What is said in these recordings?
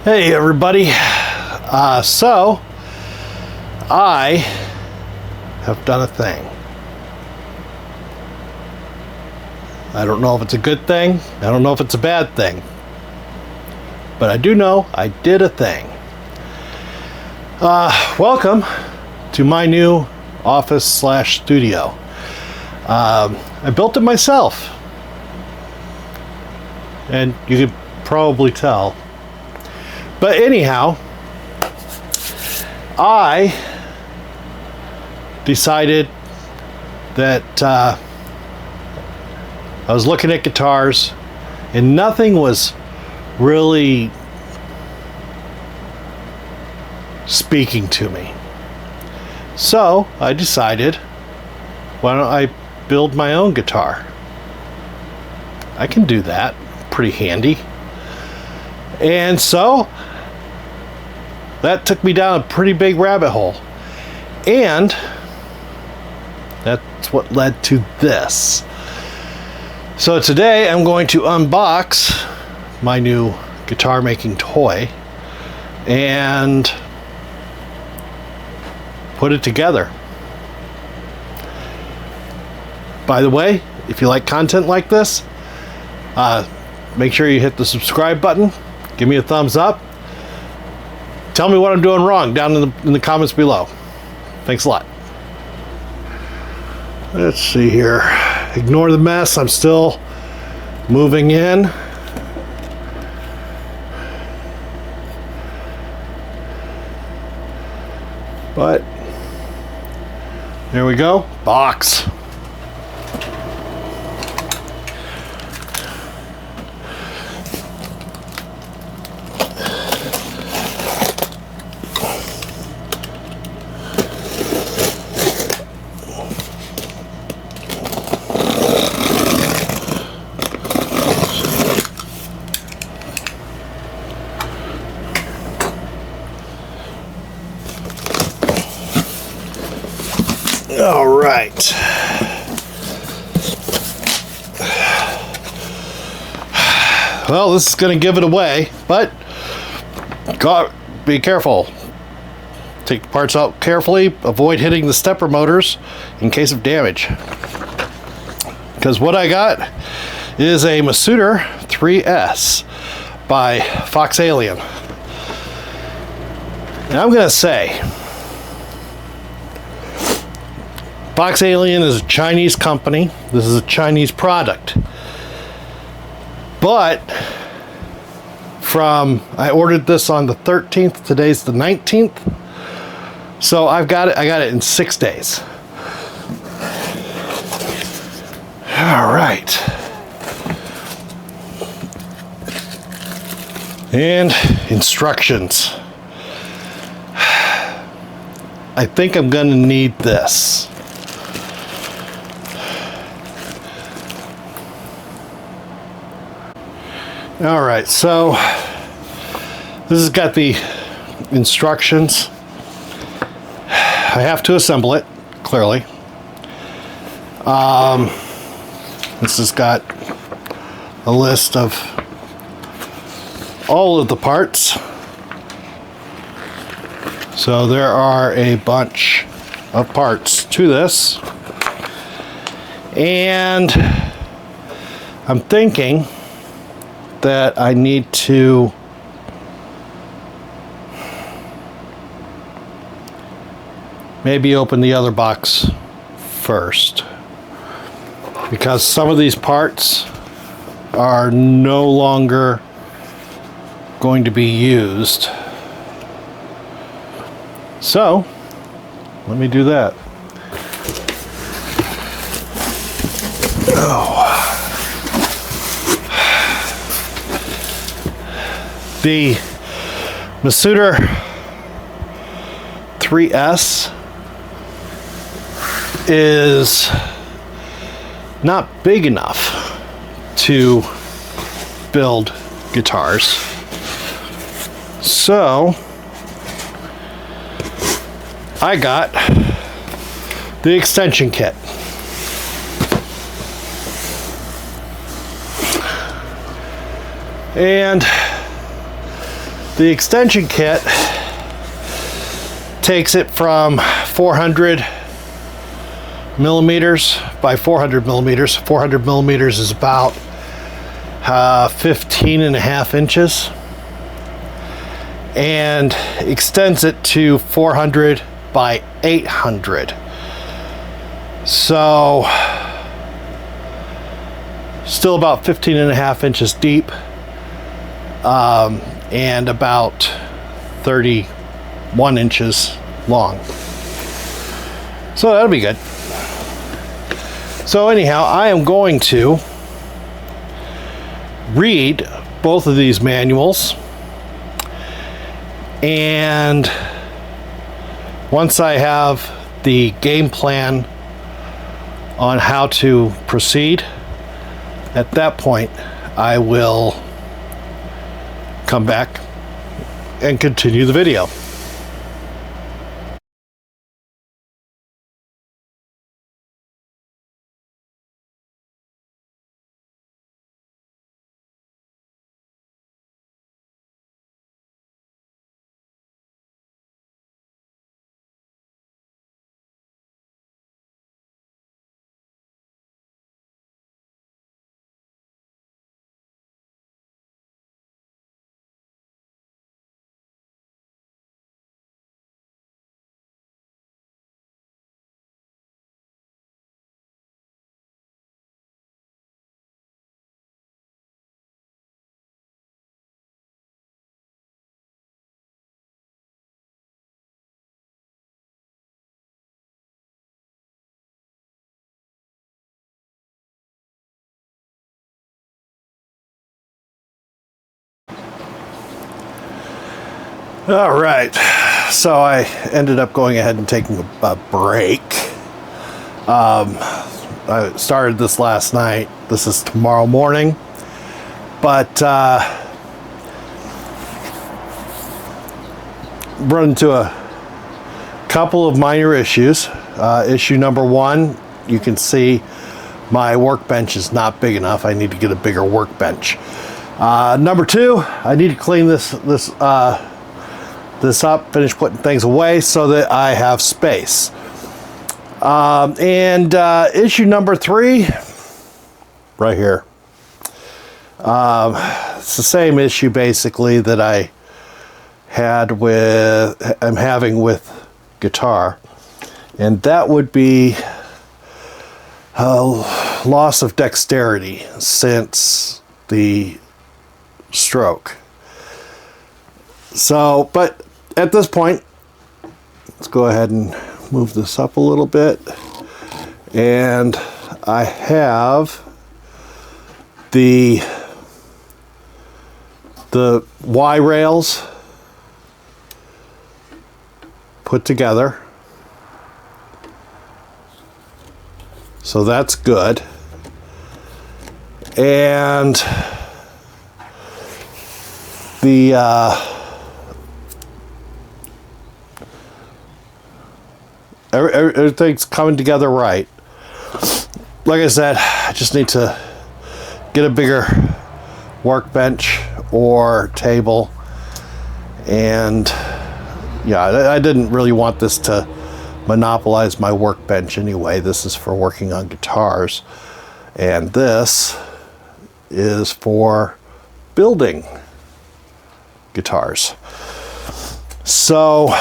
Hey everybody, so I have done a thing. I don't know if it's a good thing, I don't know if it's a bad thing, but I do know I did a thing. Welcome to my new office slash studio. I built it myself, and you could probably tell. But anyhow, I decided that I was looking at guitars and nothing was really speaking to me. So I decided, why don't I build my own guitar? I can do that, pretty handy. And so that took me down a pretty big rabbit hole, and that's what led to this. So today I'm going to unbox my new guitar making toy and put it together. By the way, if you like content like this, make sure you hit the subscribe button, give me a thumbs up. Tell me what I'm doing wrong down in the comments below. Thanks a lot. Let's see here. Ignore the mess. I'm still moving in. But there we go. Box. All right. Well, this is going to give it away, but be careful. Take the parts out carefully. Avoid hitting the stepper motors in case of damage. Because what I got is a Masuter 3S by FoxAlien. And I'm going to say, FoxAlien is a Chinese company. This is a Chinese product. But I ordered this on the 13th. Today's the 19th. So I got it in 6 days. All right. And instructions. I think I'm going to need this. All right, so this has got the instructions. I have to assemble it, clearly. This has got a list of all of the parts. So there are a bunch of parts to this. And I'm thinking that I need to maybe open the other box first, because some of these parts are no longer going to be used. So let me do that. Oh. The Masuter 3S is not big enough to build guitars. So I got the extension kit. And The extension kit takes it from 400 millimeters by 400 millimeters. 400 millimeters is about 15.5 inches, and extends it to 400 by 800. So still about 15.5 inches deep, and about 31 inches long. So that'll be good. So anyhow, I am going to read both of these manuals, and once I have the game plan on how to proceed, at that point I will come back and continue the video. All right, so I ended up going ahead and taking a break. I started this last night. This is tomorrow morning, but run into a couple of minor issues. Issue number one, you can see my workbench is not big enough. I need to get a bigger workbench. Number two, I need to clean this up, finish putting things away so that I have space. And issue number three, right here. It's the same issue basically that I'm having with guitar, and that would be loss of dexterity since the stroke. So, but at this point, let's go ahead and move this up a little bit. And I have the Y rails put together. So that's good. And the everything's coming together right. Like I said, I just need to get a bigger workbench or table. And yeah, I didn't really want this to monopolize my workbench anyway. This is for working on guitars, and this is for building guitars. So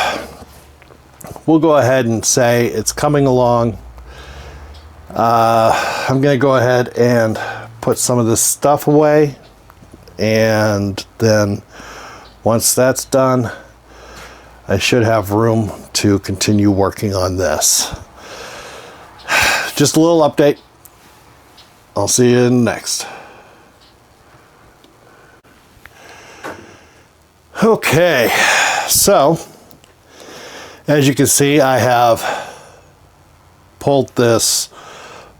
we'll go ahead and say it's coming along. I'm going to go ahead and put some of this stuff away, and then once that's done, I should have room to continue working on this. Just a little update. I'll see you in the next. Okay, so as you can see, I have pulled this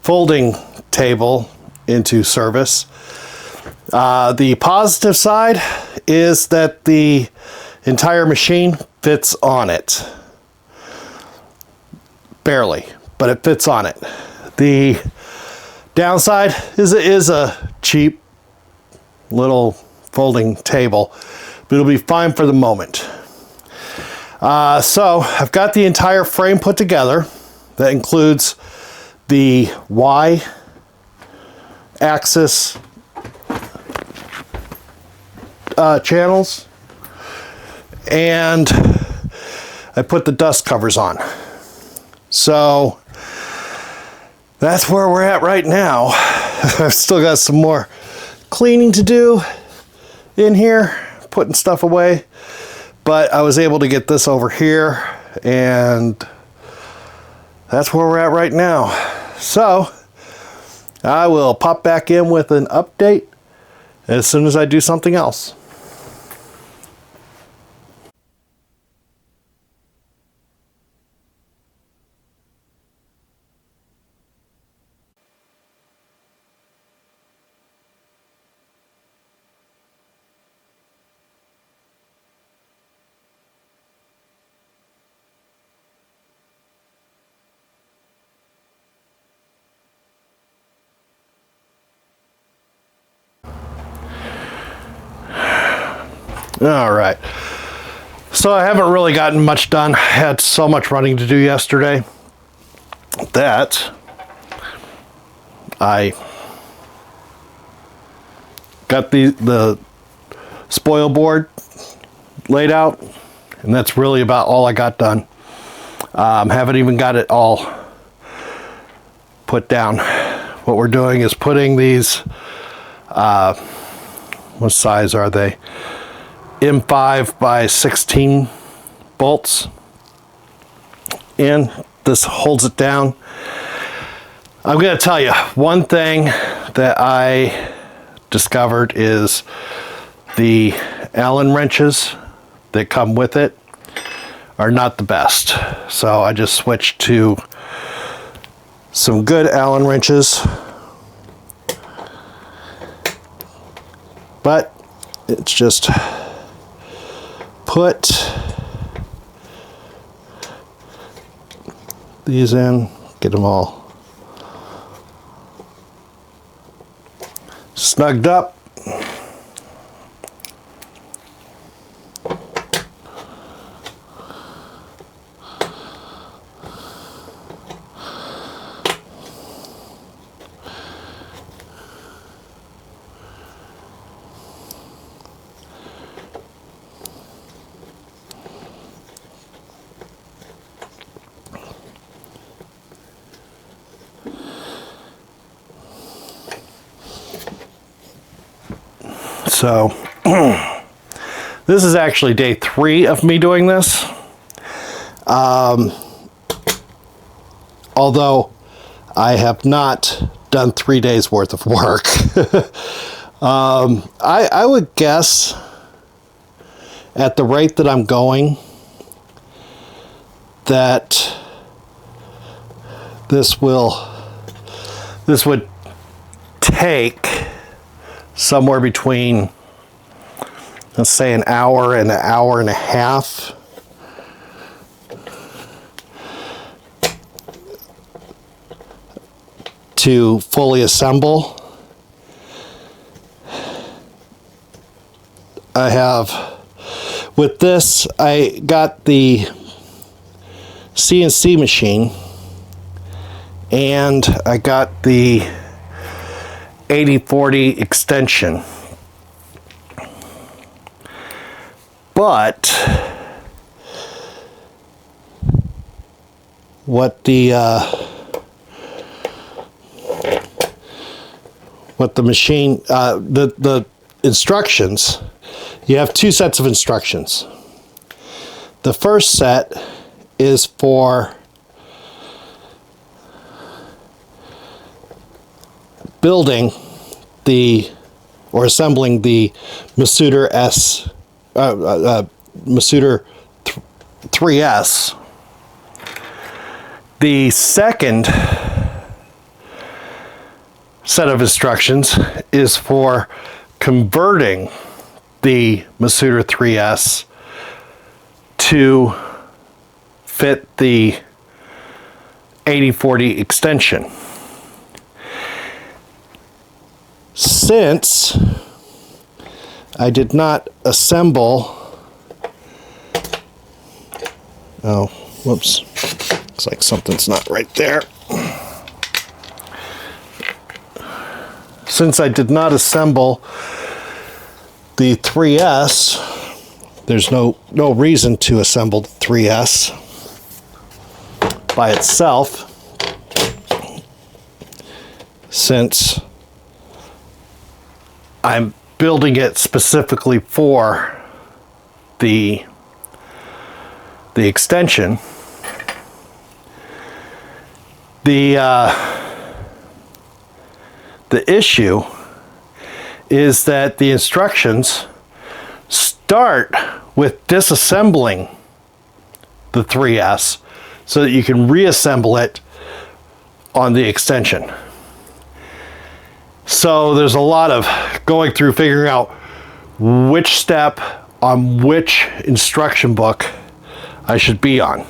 folding table into service. The positive side is that the entire machine fits on it. Barely, but it fits on it. The downside is it is a cheap little folding table, but it'll be fine for the moment. So I've got the entire frame put together. That includes the Y-axis channels, and I put the dust covers on. So that's where we're at right now. I've still got some more cleaning to do in here, putting stuff away, but I was able to get this over here, and that's where we're at right now. So I will pop back in with an update as soon as I do something else. All right, so I haven't really gotten much done. I had so much running to do yesterday that I got the spoil board laid out, and that's really about all I got done. Haven't even got it all put down. What we're doing is putting these, what size are they? M5 by 16 bolts in. This holds it down. I'm going to tell you, one thing that I discovered is the Allen wrenches that come with it are not the best. So I just switched to some good Allen wrenches. But it's just put these in, get them all snugged up. So this is actually day 3 of me doing this. Although I have not done 3 days worth of work. I would guess at the rate that I'm going that this would take somewhere between, let's say, an hour and a half to fully assemble. I have, with this, I got the CNC machine, and I got the 8040 extension. But what the machine, the instructions, you have 2 sets of instructions. The first set is for building or assembling the Masuter Masuter 3S. The second set of instructions is for converting the Masuter 3S to fit the 8040 extension. Since I did not assemble. Oh, whoops. Looks like something's not right there. Since I did not assemble the 3S, there's no reason to assemble the 3S by itself, since I'm building it specifically for the extension. The issue is that the instructions start with disassembling the 3S so that you can reassemble it on the extension. So there's a lot of going through figuring out which step on which instruction book I should be on.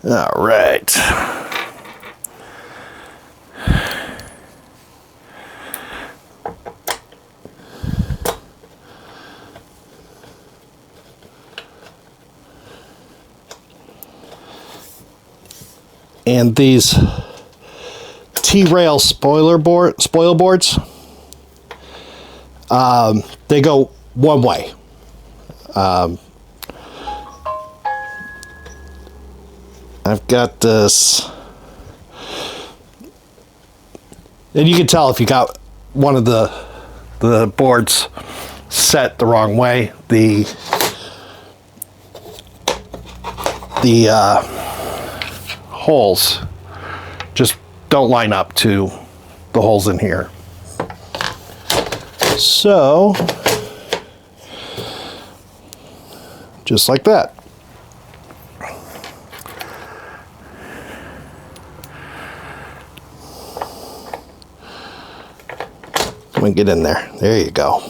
All right. And these T-rail spoil boards, they go one way. I've got this, and you can tell if you got one of the boards set the wrong way. The holes just don't line up to the holes in here. So, just like that. Come on, get in there. There you go.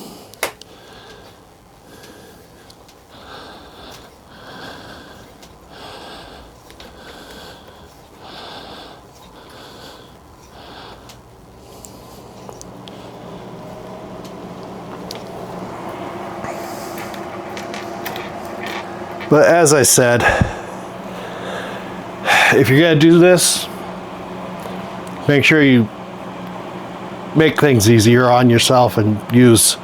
But as I said, if you're going to do this, make sure you make things easier on yourself and use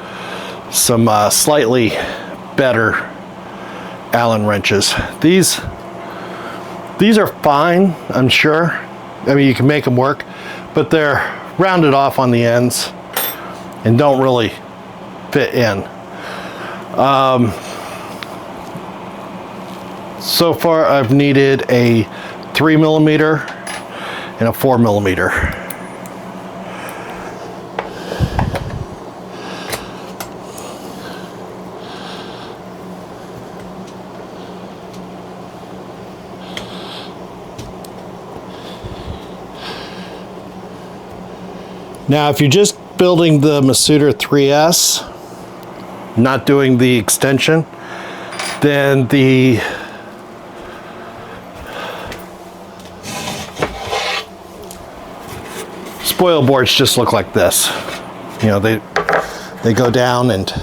some slightly better Allen wrenches. These are fine, I'm sure. I mean, you can make them work, but they're rounded off on the ends and don't really fit in. So far, I've needed a 3mm and a 4mm. Now, if you're just building the Masuter 3S, not doing the extension, then the spoil boards just look like this. You know, they go down and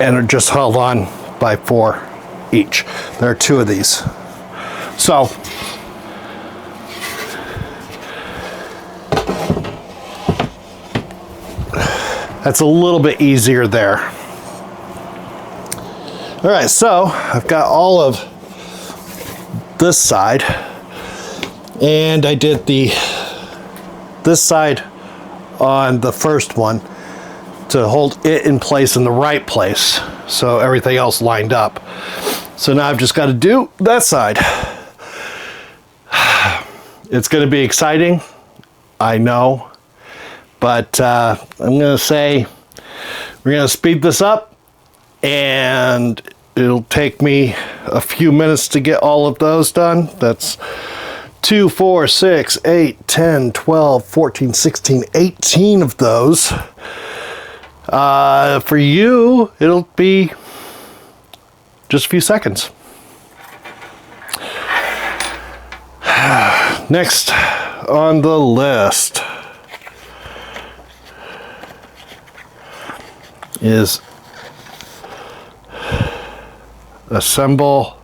are just held on by 4 each. There are 2 of these. So that's a little bit easier there. All right, so I've got all of this side, and I did this side on the first one to hold it in place in the right place. so everything else lined up. So now I've just got to do that side. It's going to be exciting, I know, but I'm going to say we're going to speed this up, and it'll take me a few minutes to get all of those done. That's 2, 4, 6, 8, 10, 12, 14, 16, 18 of those. For you, it'll be just a few seconds. Next on the list is assemble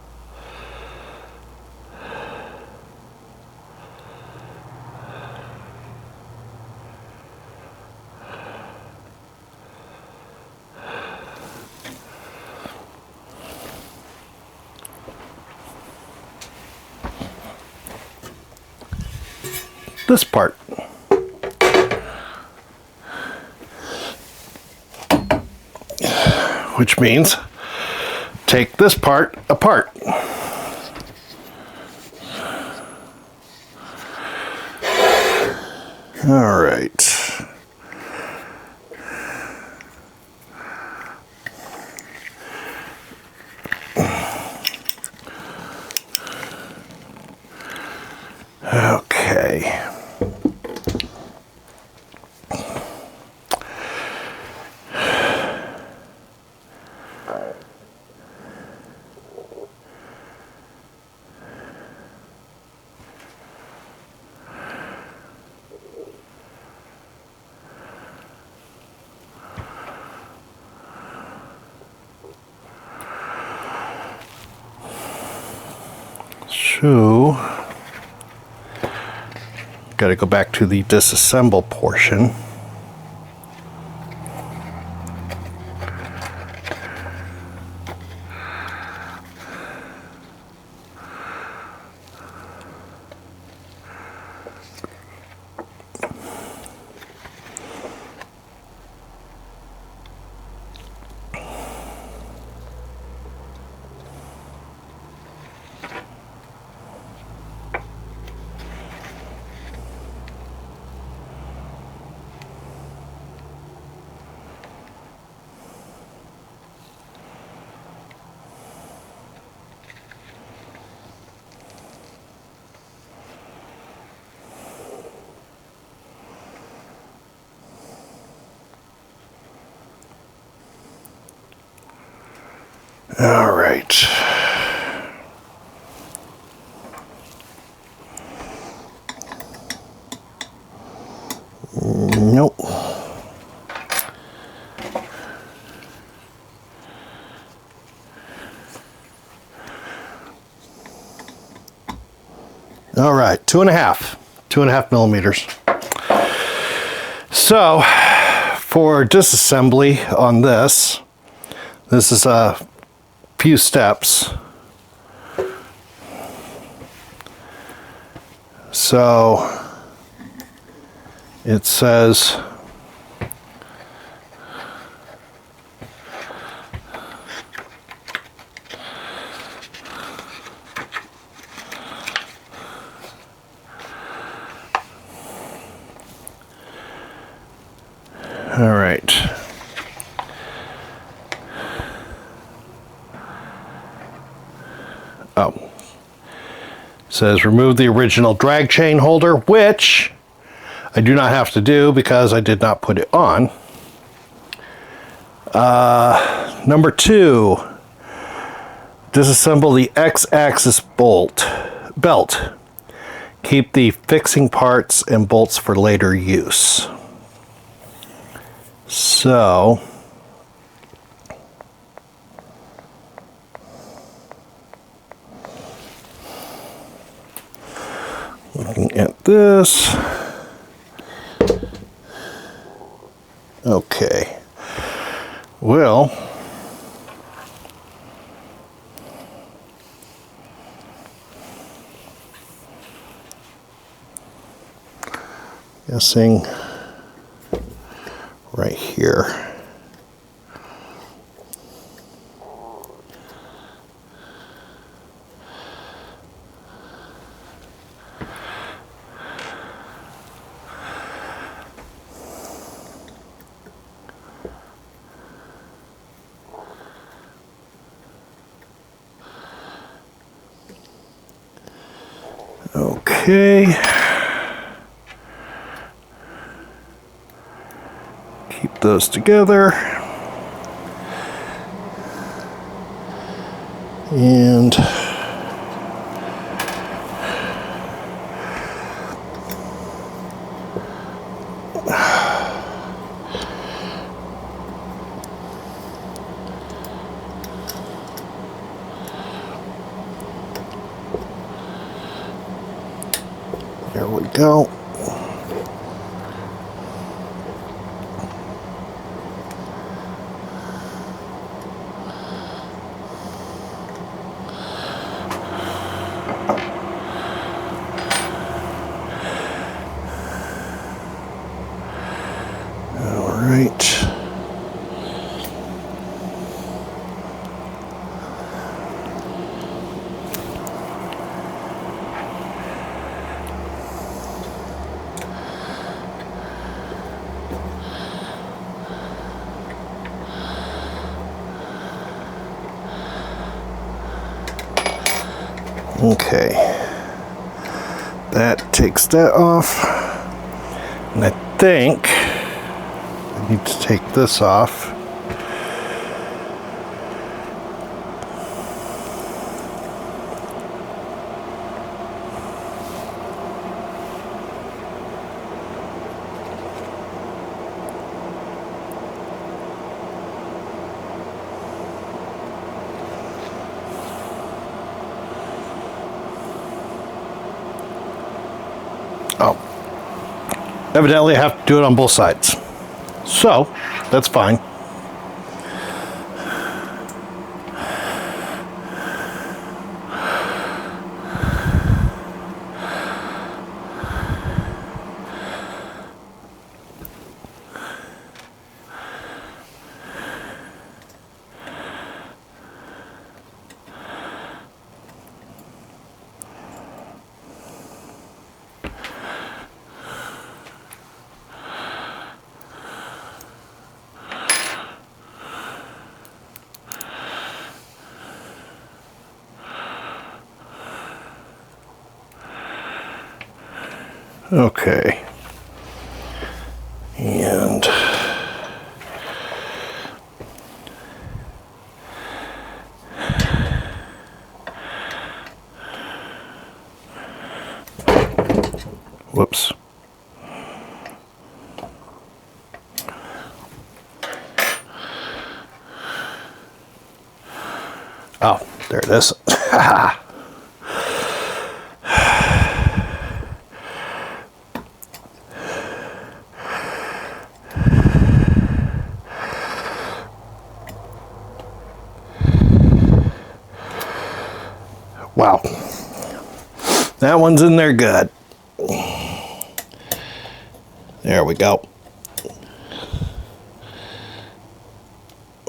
this part. Which means take this part apart. All right. Okay. So, got to go back to the disassemble portion. All right. Nope. All right, 2.5 millimeters. So for disassembly on this is a few steps. So it says all right. Oh, it says remove the original drag chain holder, which I do not have to do because I did not put it on. Number 2, disassemble the X-axis belt. Keep the fixing parts and bolts for later use. So, looking at this, okay, well, guessing right here. Okay. Keep those together. And there we go. All right. Okay, that takes that off, and I think I need to take this off. Oh, evidently I have to do it on both sides. So, that's fine. Okay, and whoops. Oh, there it is. Wow, that one's in there good. There we go.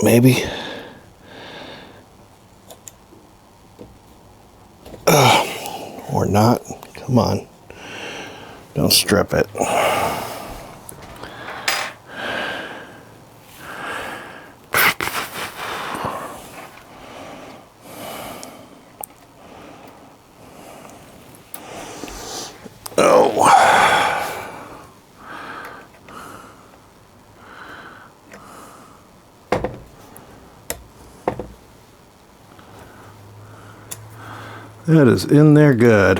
Maybe. Or not. Come on. Don't strip it. That is in there good.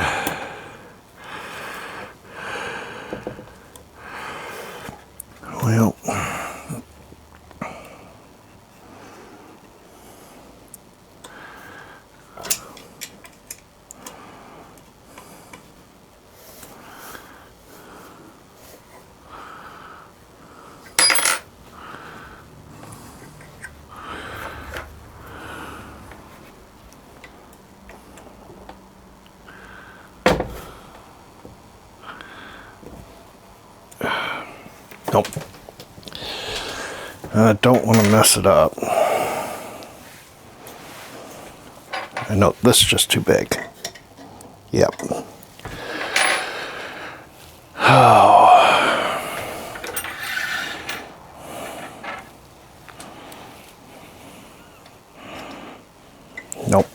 Well, nope. I don't want to mess it up. I know this is just too big. Yep. Oh. Nope.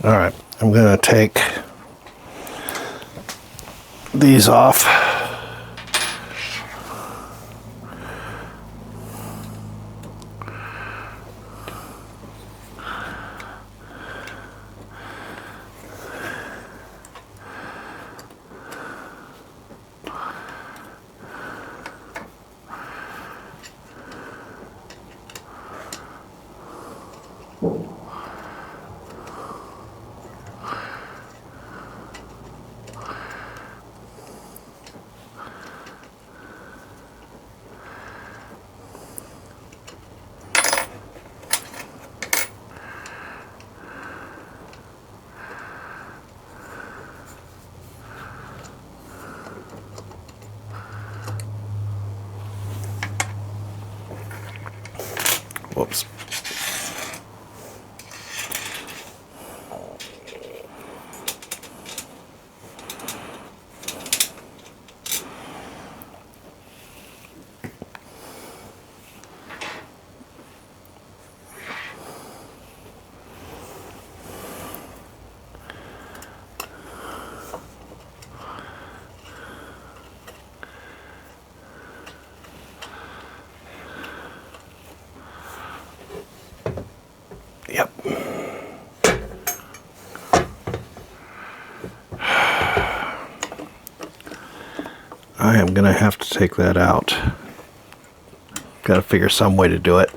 All right, I'm going to take these off. Whoops. Yep. I am going to have to take that out. Got to figure some way to do it.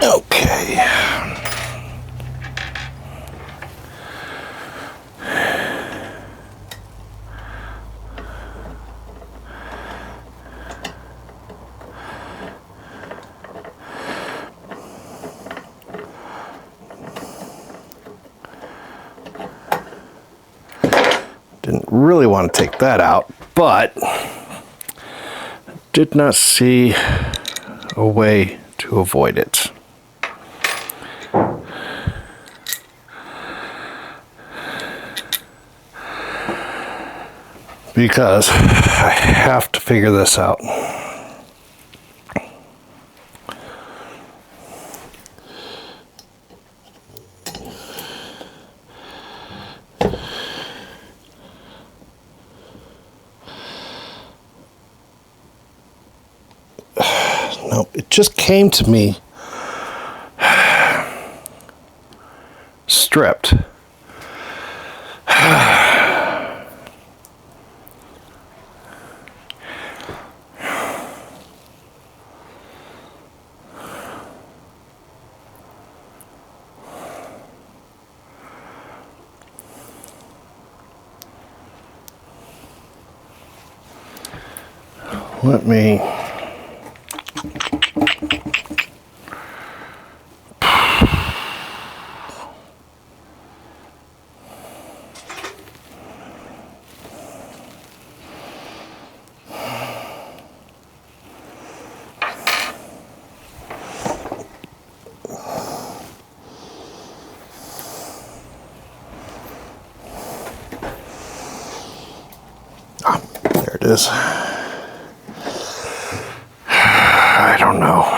Okay. Didn't really want to take that out, but did not see a way to avoid it. Because I have to figure this out. No, it just came to me stripped. Let me there it is. I don't know.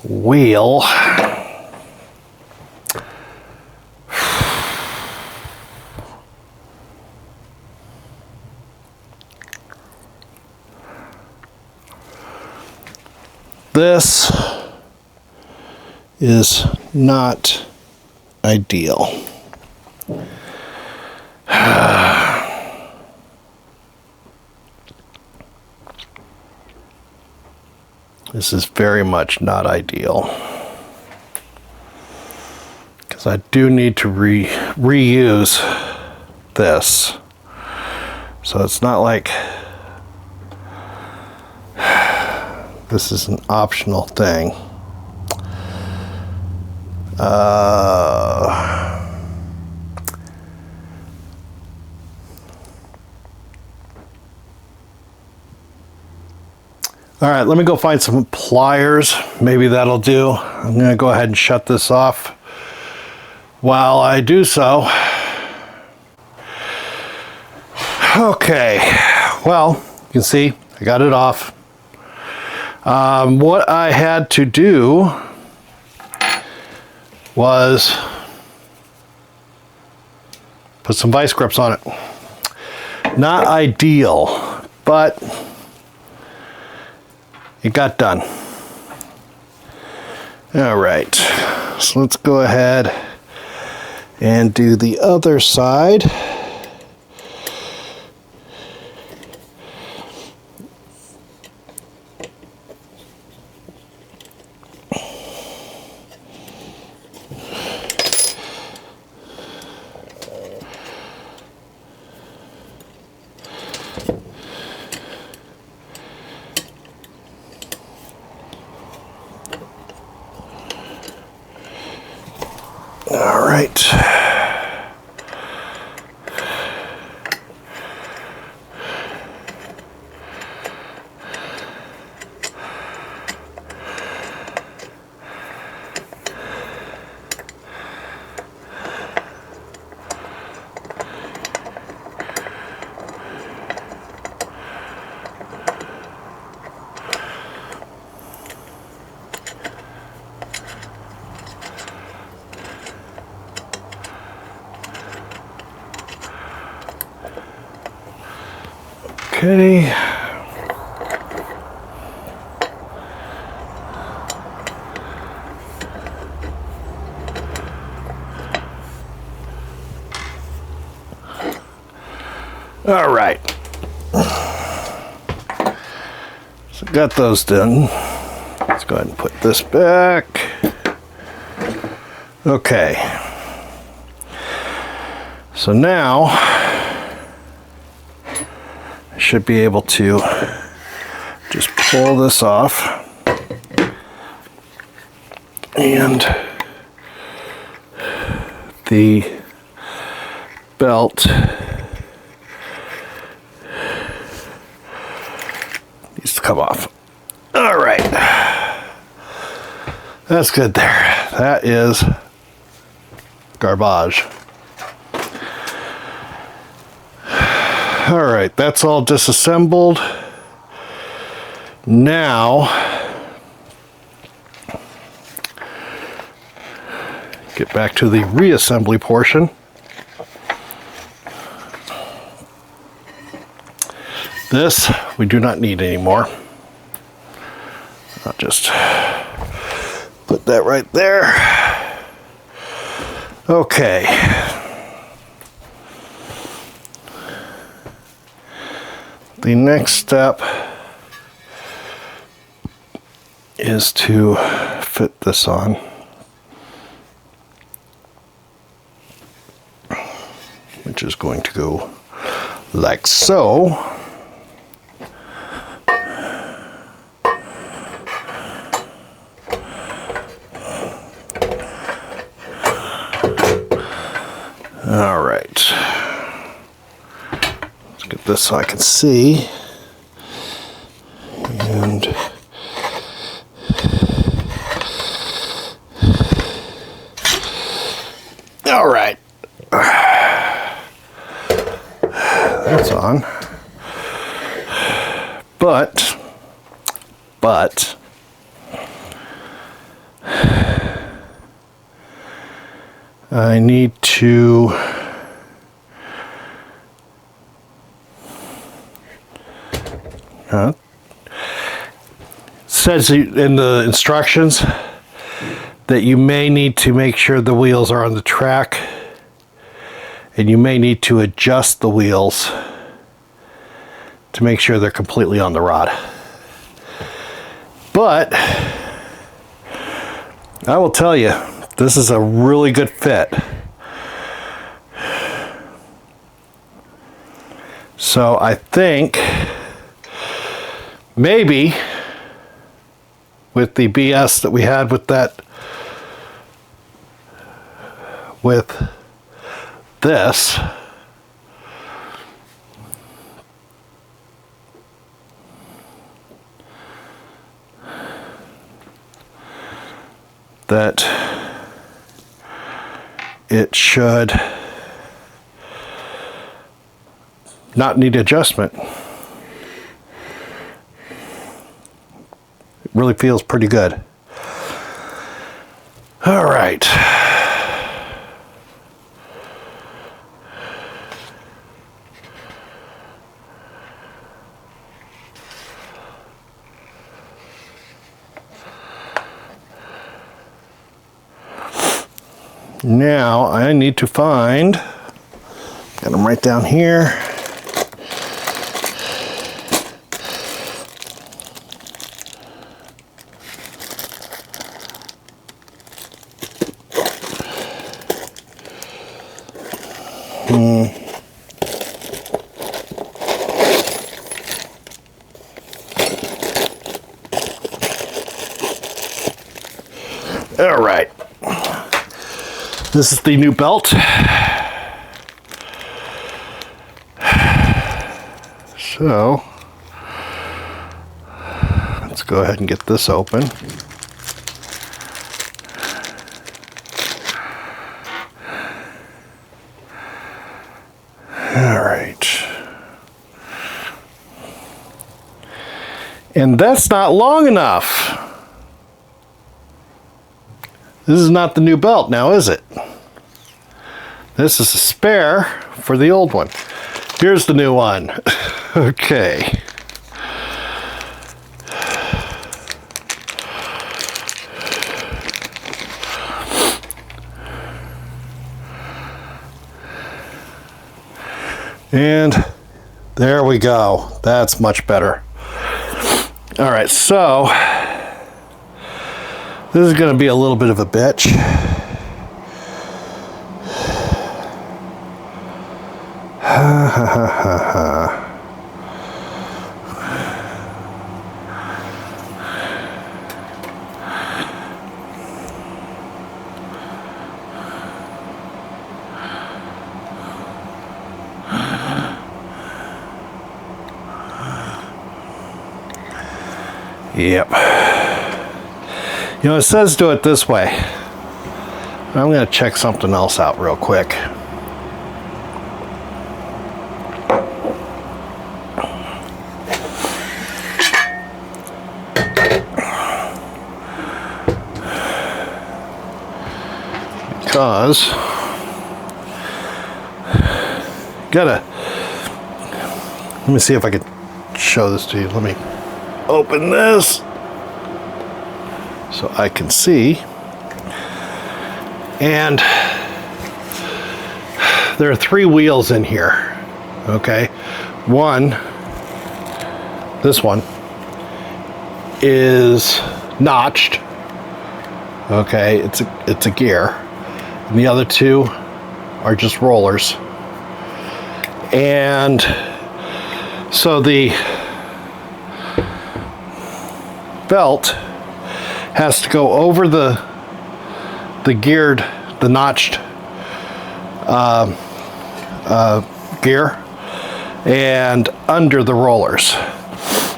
wheel. This is not ideal. This is very much not ideal, because I do need to reuse this. So it's not like this is an optional thing. All right, let me go find some pliers. Maybe that'll do. I'm going to go ahead and shut this off while I do so. Okay, well, you can see I got it off. What I had to do was put some vice grips on it. Not ideal, but it got done. All right, so let's go ahead and do the other side. All right. Okay. All right. So got those done. Let's go ahead and put this back. Okay. So now should be able to just pull this off and the belt needs to come off. All right, that's good there. That is garbage. All right, that's all disassembled. Now, get back to the reassembly portion. This we do not need anymore. I'll just put that right there. Okay. The next step is to fit this on. Which is going to go like so. All right. Let's get this so I can see. And all right. That's on. But I need to says in the instructions that you may need to make sure the wheels are on the track, and you may need to adjust the wheels to make sure they're completely on the rod. But I will tell you, this is a really good fit. So I think maybe with the BS that we had with this, that it should not need adjustment. It really feels pretty good. All right. Now I need to find, got them right down here. All right. This is the new belt. So let's go ahead and get this open. All right. And that's not long enough. This is not the new belt now, is it? This is a spare for the old one. Here's the new one. Okay. And there we go. That's much better. All right, so this is going to be a little bit of a bitch. Yep. You know, it says do it this way. I'm going to check something else out real quick. Because let me see if I can show this to you. Let me open this so I can see. And there are 3 wheels in here. Okay, this one is notched. Okay, it's a gear, and the other 2 are just rollers. And so the belt has to go over the notched gear and under the rollers.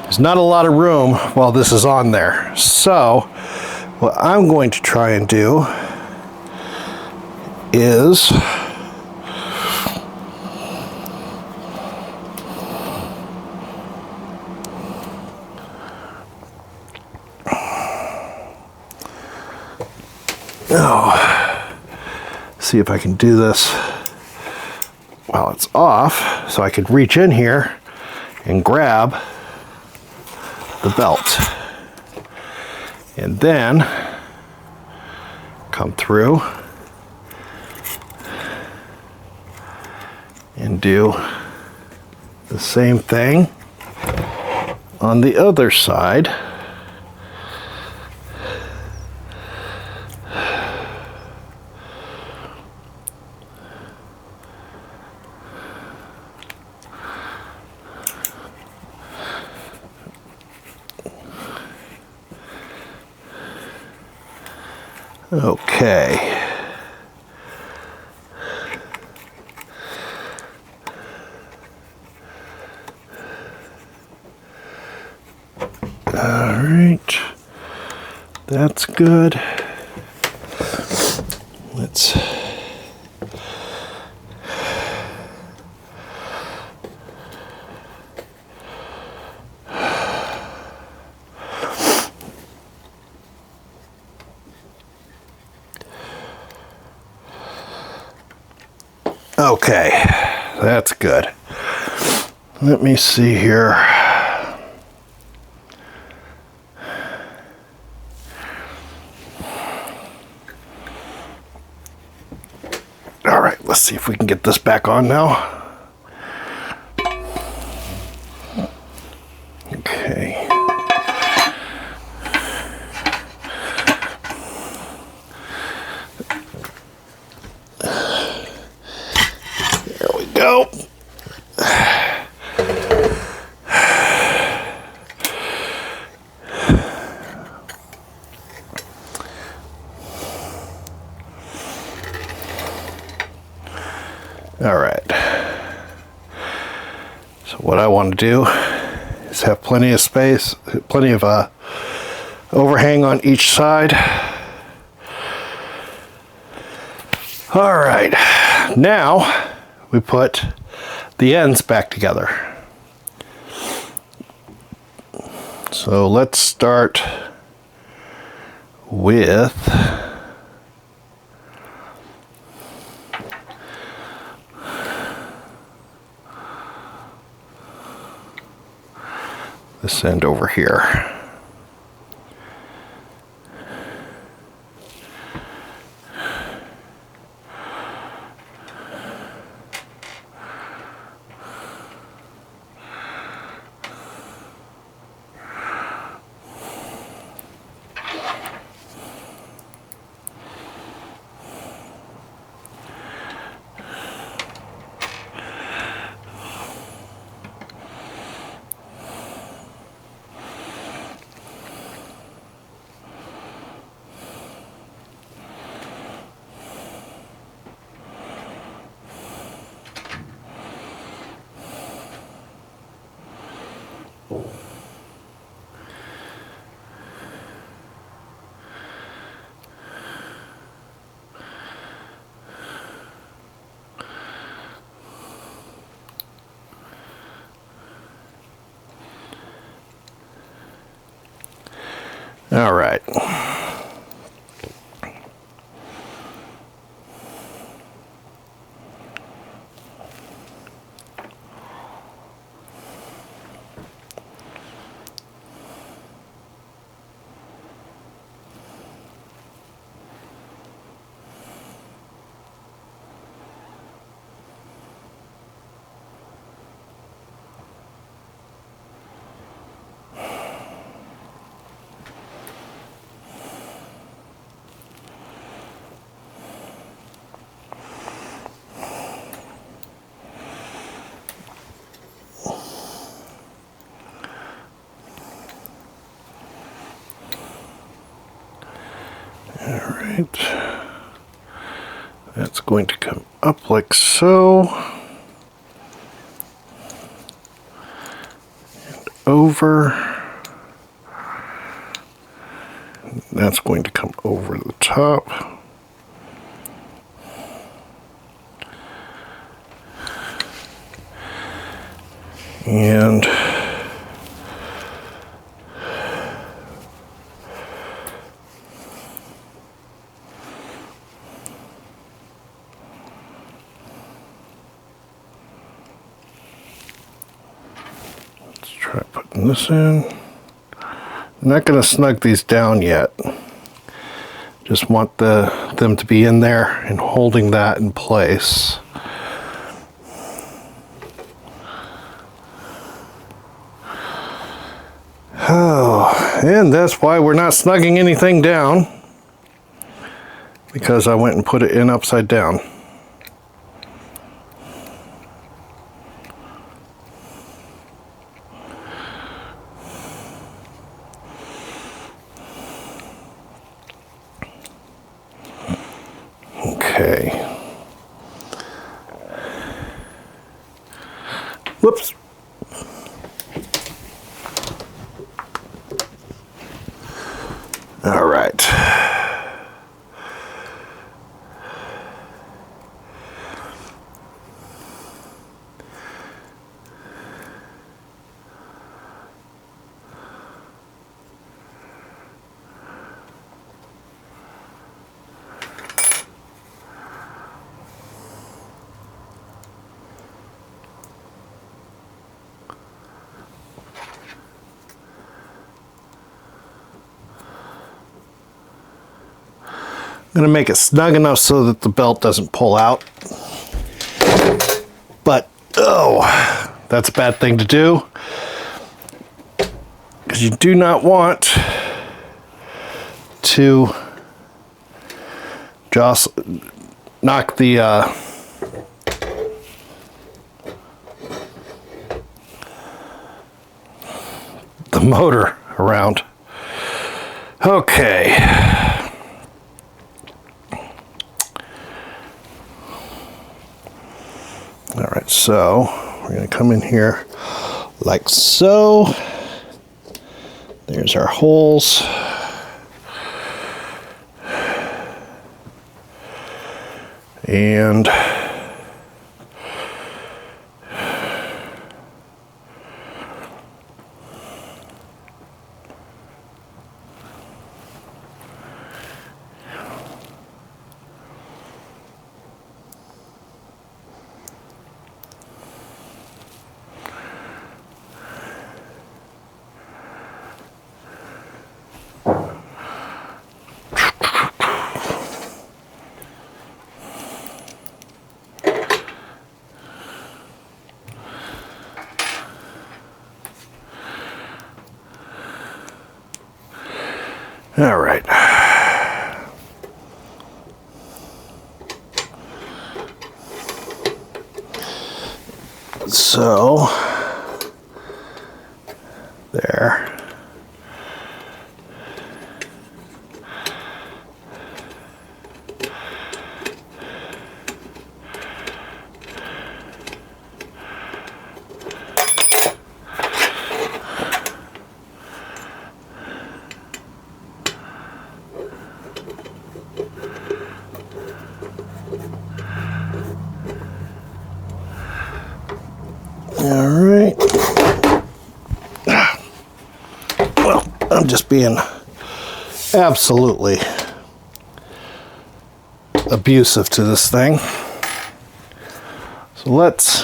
There's not a lot of room while this is on there. So what I'm going to try and do is see if I can do this while it's off, so I could reach in here and grab the belt. And then come through and do the same thing on the other side. Okay. All right. That's good. Let's okay, that's good. Let me see here. All right, let's see if we can get this back on now. Okay. There we go. All right. So what I want to do is have plenty of space, plenty of overhang on each side. All right. Now we put the ends back together. So let's start with this end over here. All right. Alright, that's going to come up like so, and over, that's going to come over the top, and Try putting this in. I'm not going to snug these down yet. Just want them to be in there and holding that in place. Oh, and that's why we're not snugging anything down, because I went and put it in upside down. Okay. Whoops. All right. I'm going to make it snug enough so that the belt doesn't pull out. But, oh, that's a bad thing to do, because you do not want to knock the motor around. Okay. All right, so we're going to come in here like so. There's our holes. And all right. So there. All right. Well, I'm just being absolutely abusive to this thing. So let's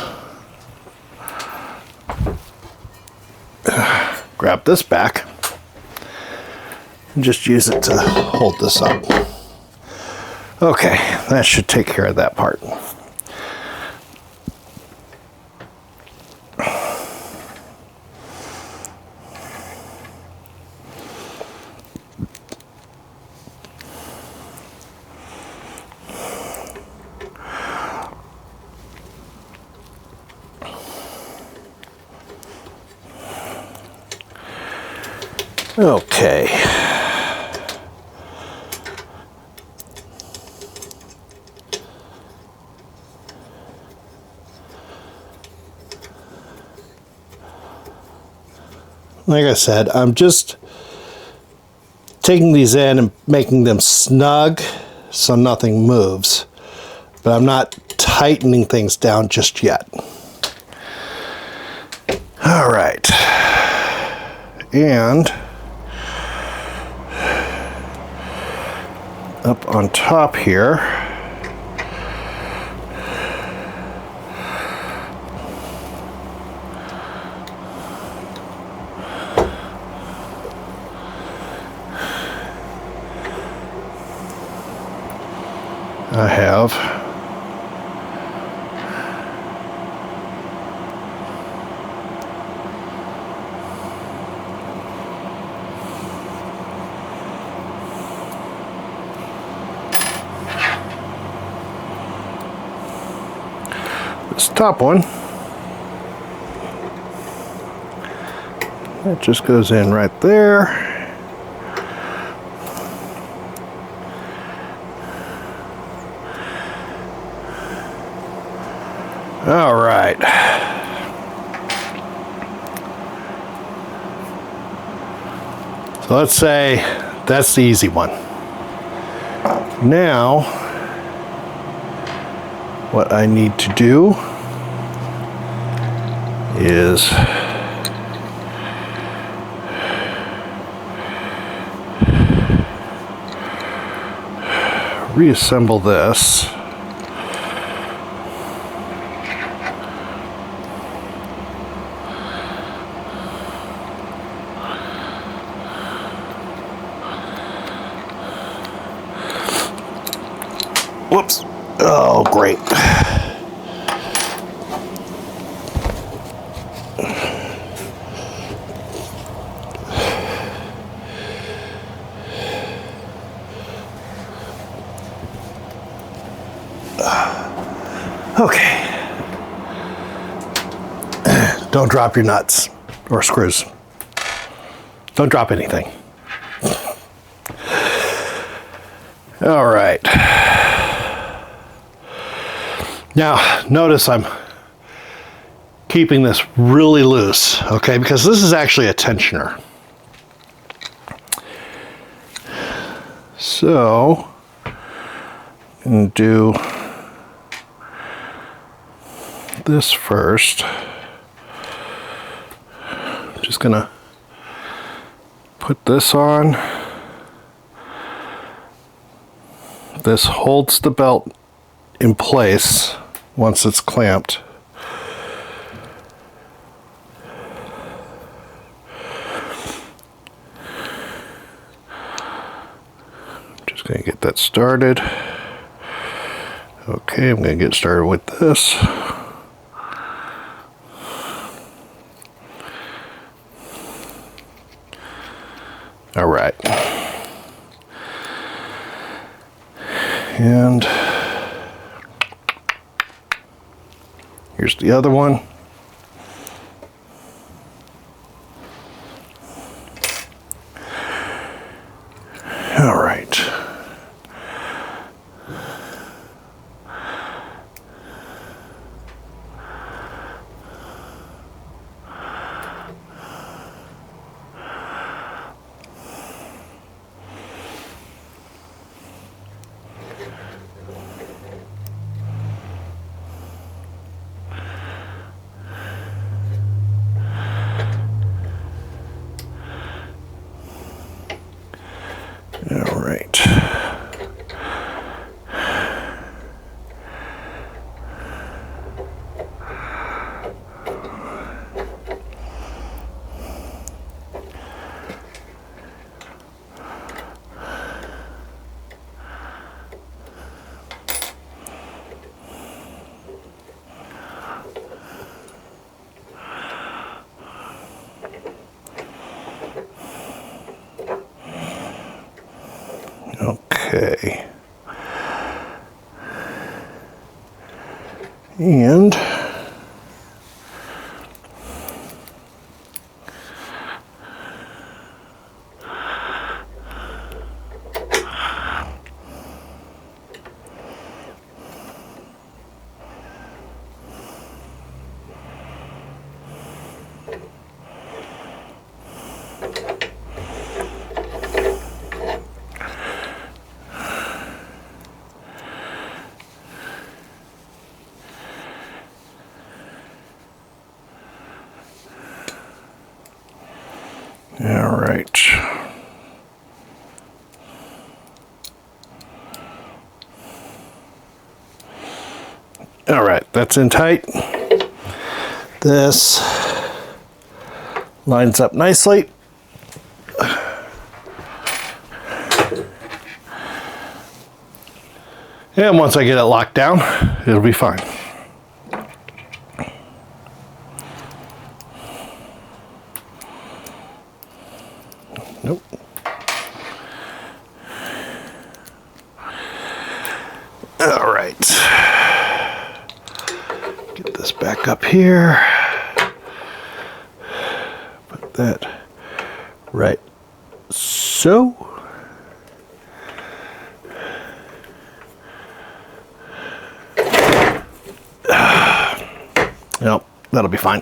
grab this back and just use it to hold this up. Okay, that should take care of that part. Okay. Like I said, I'm just taking these in and making them snug so nothing moves, but I'm not tightening things down just yet. All right. And up on top here, I have this top one. That just goes in right there. All right. So let's say that's the easy one. Now, what I need to do is reassemble this. Whoops. Oh, great. Okay. Don't drop your nuts or screws. Don't drop anything. All right. Now, notice I'm keeping this really loose, okay, because this is actually a tensioner. So, I'm going to do this first. I'm just going to put this on. This holds the belt in place once it's clamped. Just going to get that started. Okay, I'm going to get started with this. All right. And here's the other one. All right. All right. Okay. And all right. All right, that's in tight. This lines up nicely. And once I get it locked down, it'll be fine. Nope. All right. Get this back up here. Put that right so. Nope, that'll be fine.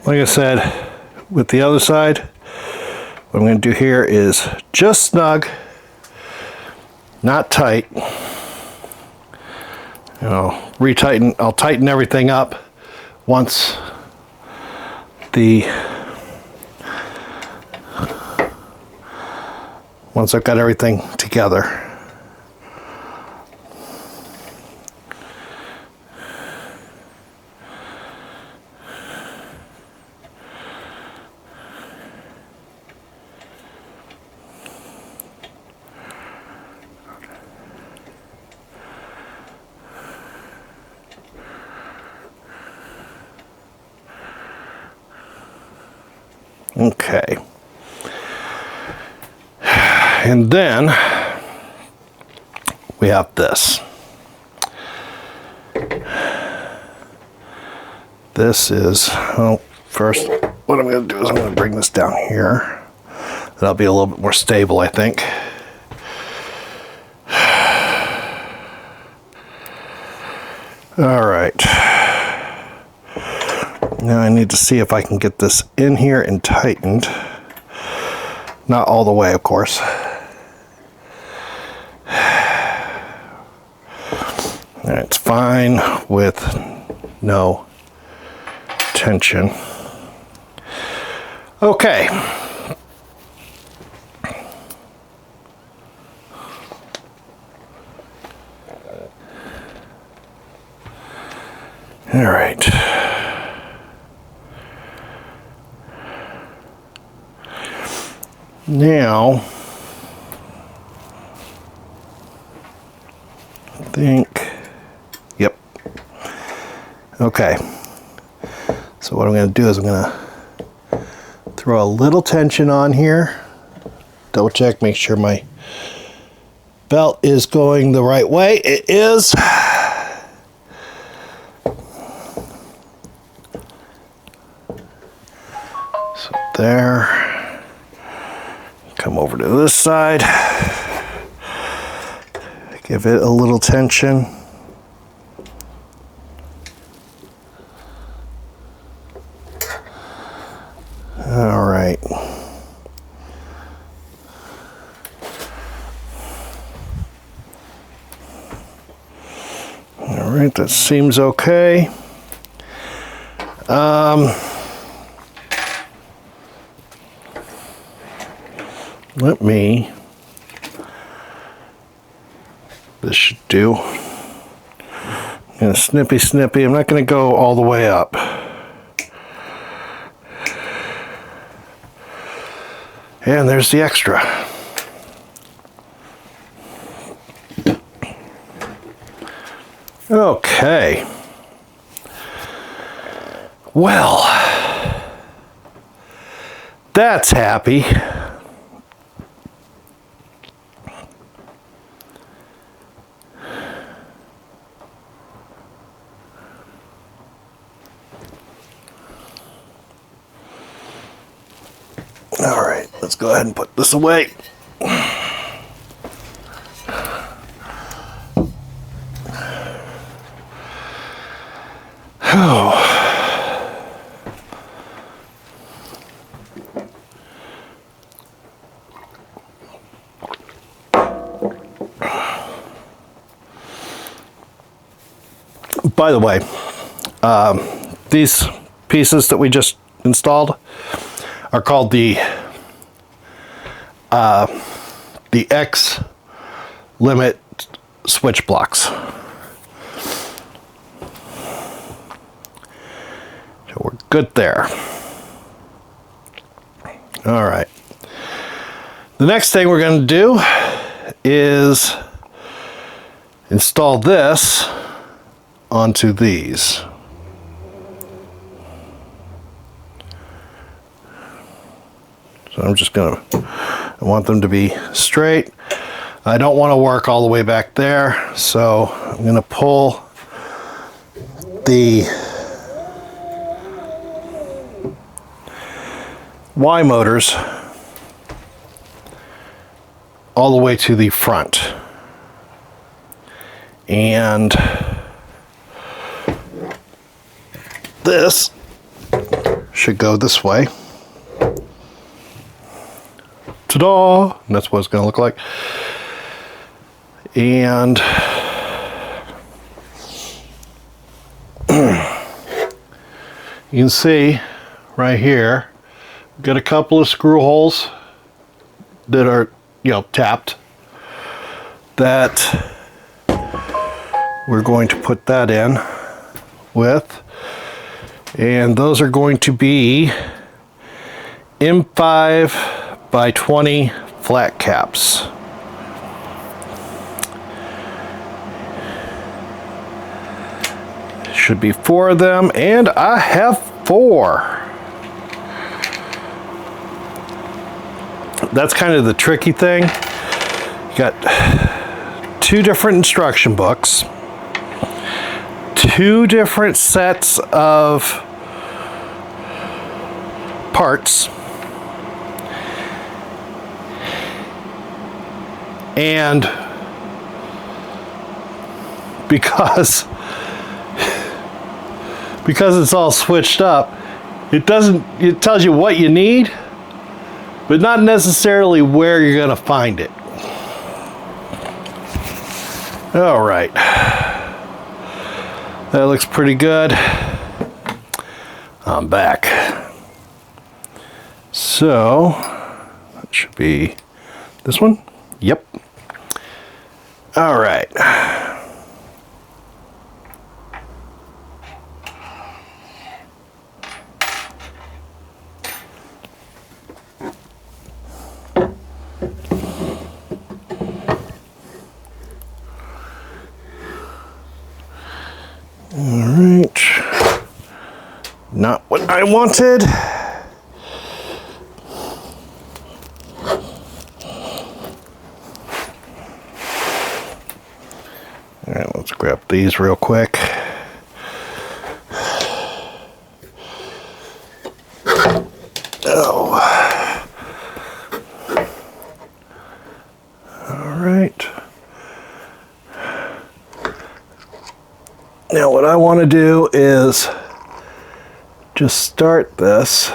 Like I said, with the other side, what I'm going to do here is just snug, not tight. Retighten. I'll tighten everything up once I've got everything together. Okay. And then we have this. This is, well, first what I'm going to do is I'm going to bring this down here. That'll be a little bit more stable, I think. All right. Now I need to see if I can get this in here and tightened. Not all the way, of course. And it's fine with no tension. Okay. All right. Now, I think, yep. Okay. So what I'm going to do is I'm going to throw a little tension on here. Double check, make sure my belt is going the right way. It is. So there. Come over to this side, give it a little tension. All right. All right, that seems okay. Let me, this should do. I'm going to snippy. I'm not going to go all the way up. And there's the extra. Okay. Well, that's happy. All right, let's go ahead and put this away. By the way, these pieces that we just installed are called the X limit switch blocks. So we're good there. All right. The next thing we're going to do is install this onto these. So I'm just going to, I want them to be straight. I don't want to work all the way back there, so I'm going to pull the Y motors all the way to the front. And this should go this way. Ta-da! And that's what it's going to look like. And you can see right here, we've got a couple of screw holes that are, you know, tapped, that we're going to put that in with, and those are going to be M5 by 20 flat caps. Should be 4 of them, and I have 4. That's kind of the tricky thing. You got 2 different instruction books, 2 different sets of parts, and because it's all switched up, it tells you what you need, but not necessarily where you're going to find it. All right. That looks pretty good. I'm back. So, that should be this one. Yep. All right. Not what I wanted. All right, let's grab these real quick. Oh. All right. Now what I want to do is just start this,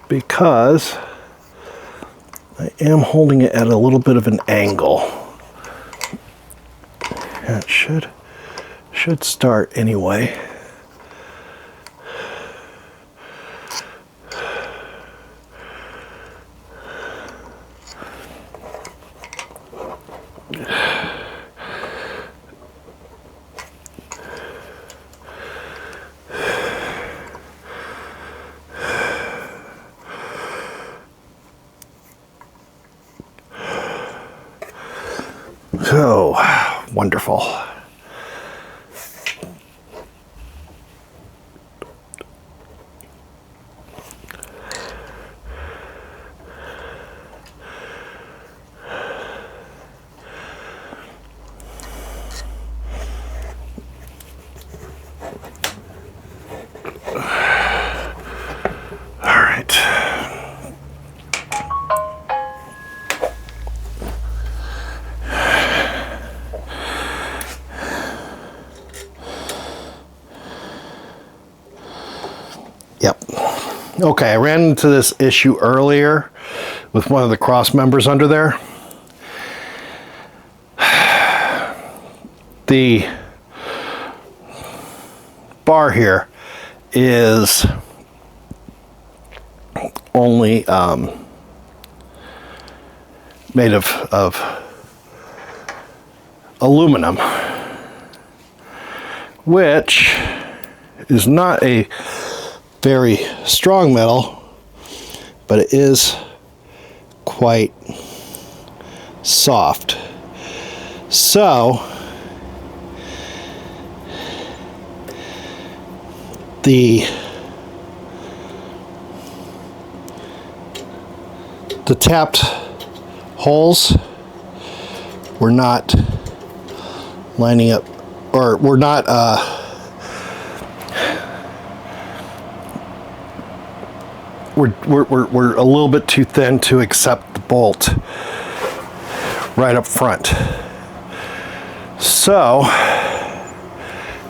because I am holding it at a little bit of an angle. And it should start anyway. So wonderful. Yep. Okay, I ran into this issue earlier with one of the cross members under there. the bar here is only made of aluminum, which is not a very strong metal, but it is quite soft. So the tapped holes were not lining up, or were not we're a little bit too thin to accept the bolt right up front. So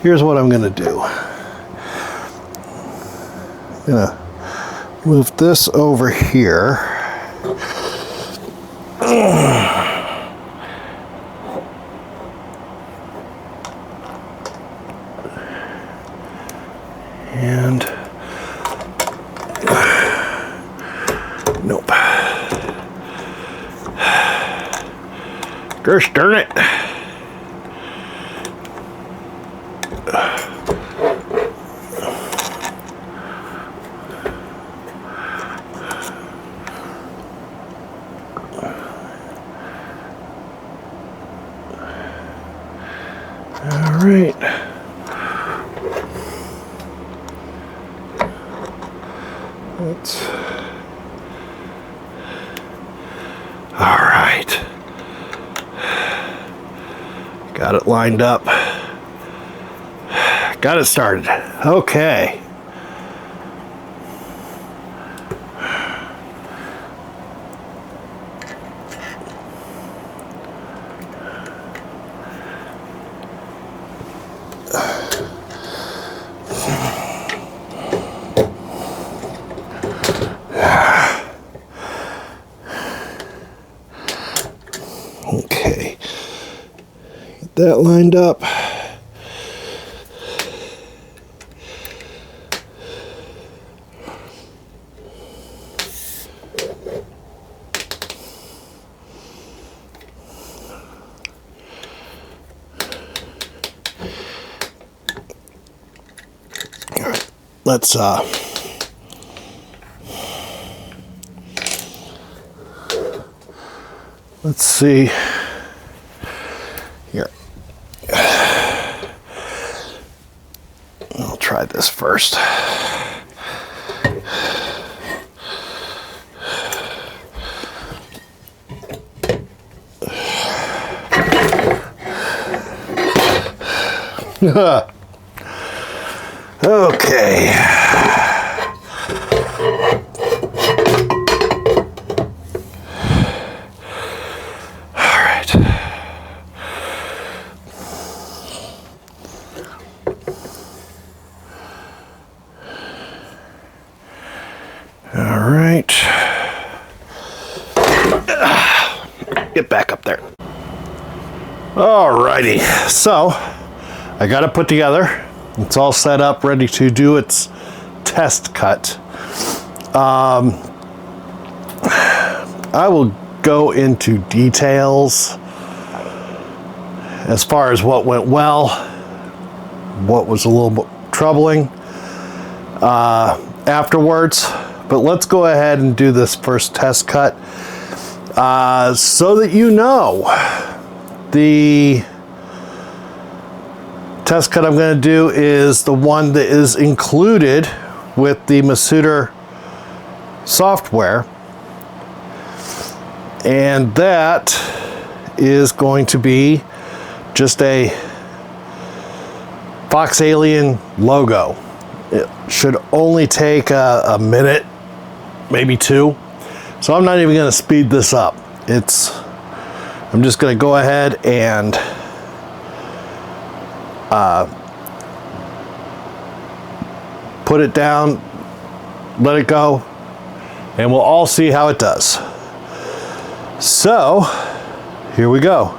here's what I'm gonna do. I'm gonna move this over here. And nope. Gosh darn it. All right. All right. Got it lined up. Got it started. Okay. Okay, get that lined up. All right, let's see here. I'll try this first. Okay. All right. Get back up there. Alrighty, so I got it put together. It's all set up, ready to do its test cut. I will go into details as far as what went well, what was a little bit troubling afterwards. But let's go ahead and do this first test cut so that you know. The test cut I'm going to do is the one that is included with the Masuter software, and that is going to be just a FoxAlien logo. It should only take a minute, maybe two, so I'm not even going to speed this up. I'm just going to go ahead and put it down, let it go, and we'll all see how it does. So, here we go.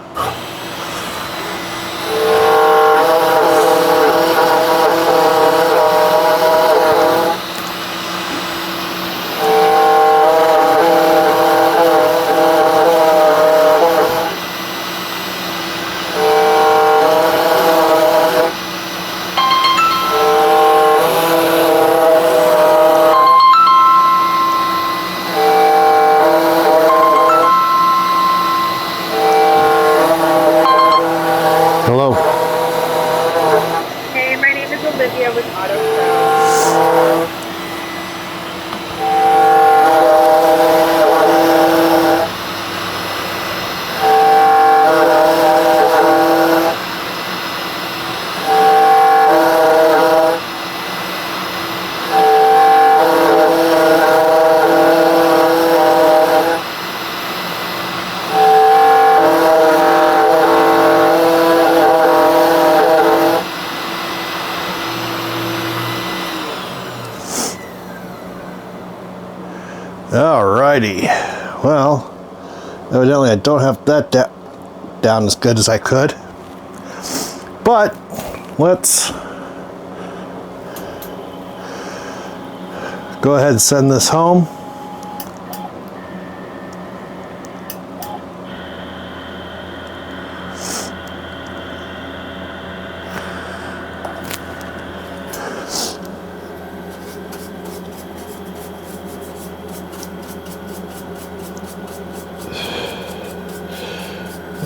Well, evidently I don't have that down as good as I could. But let's go ahead and send this home.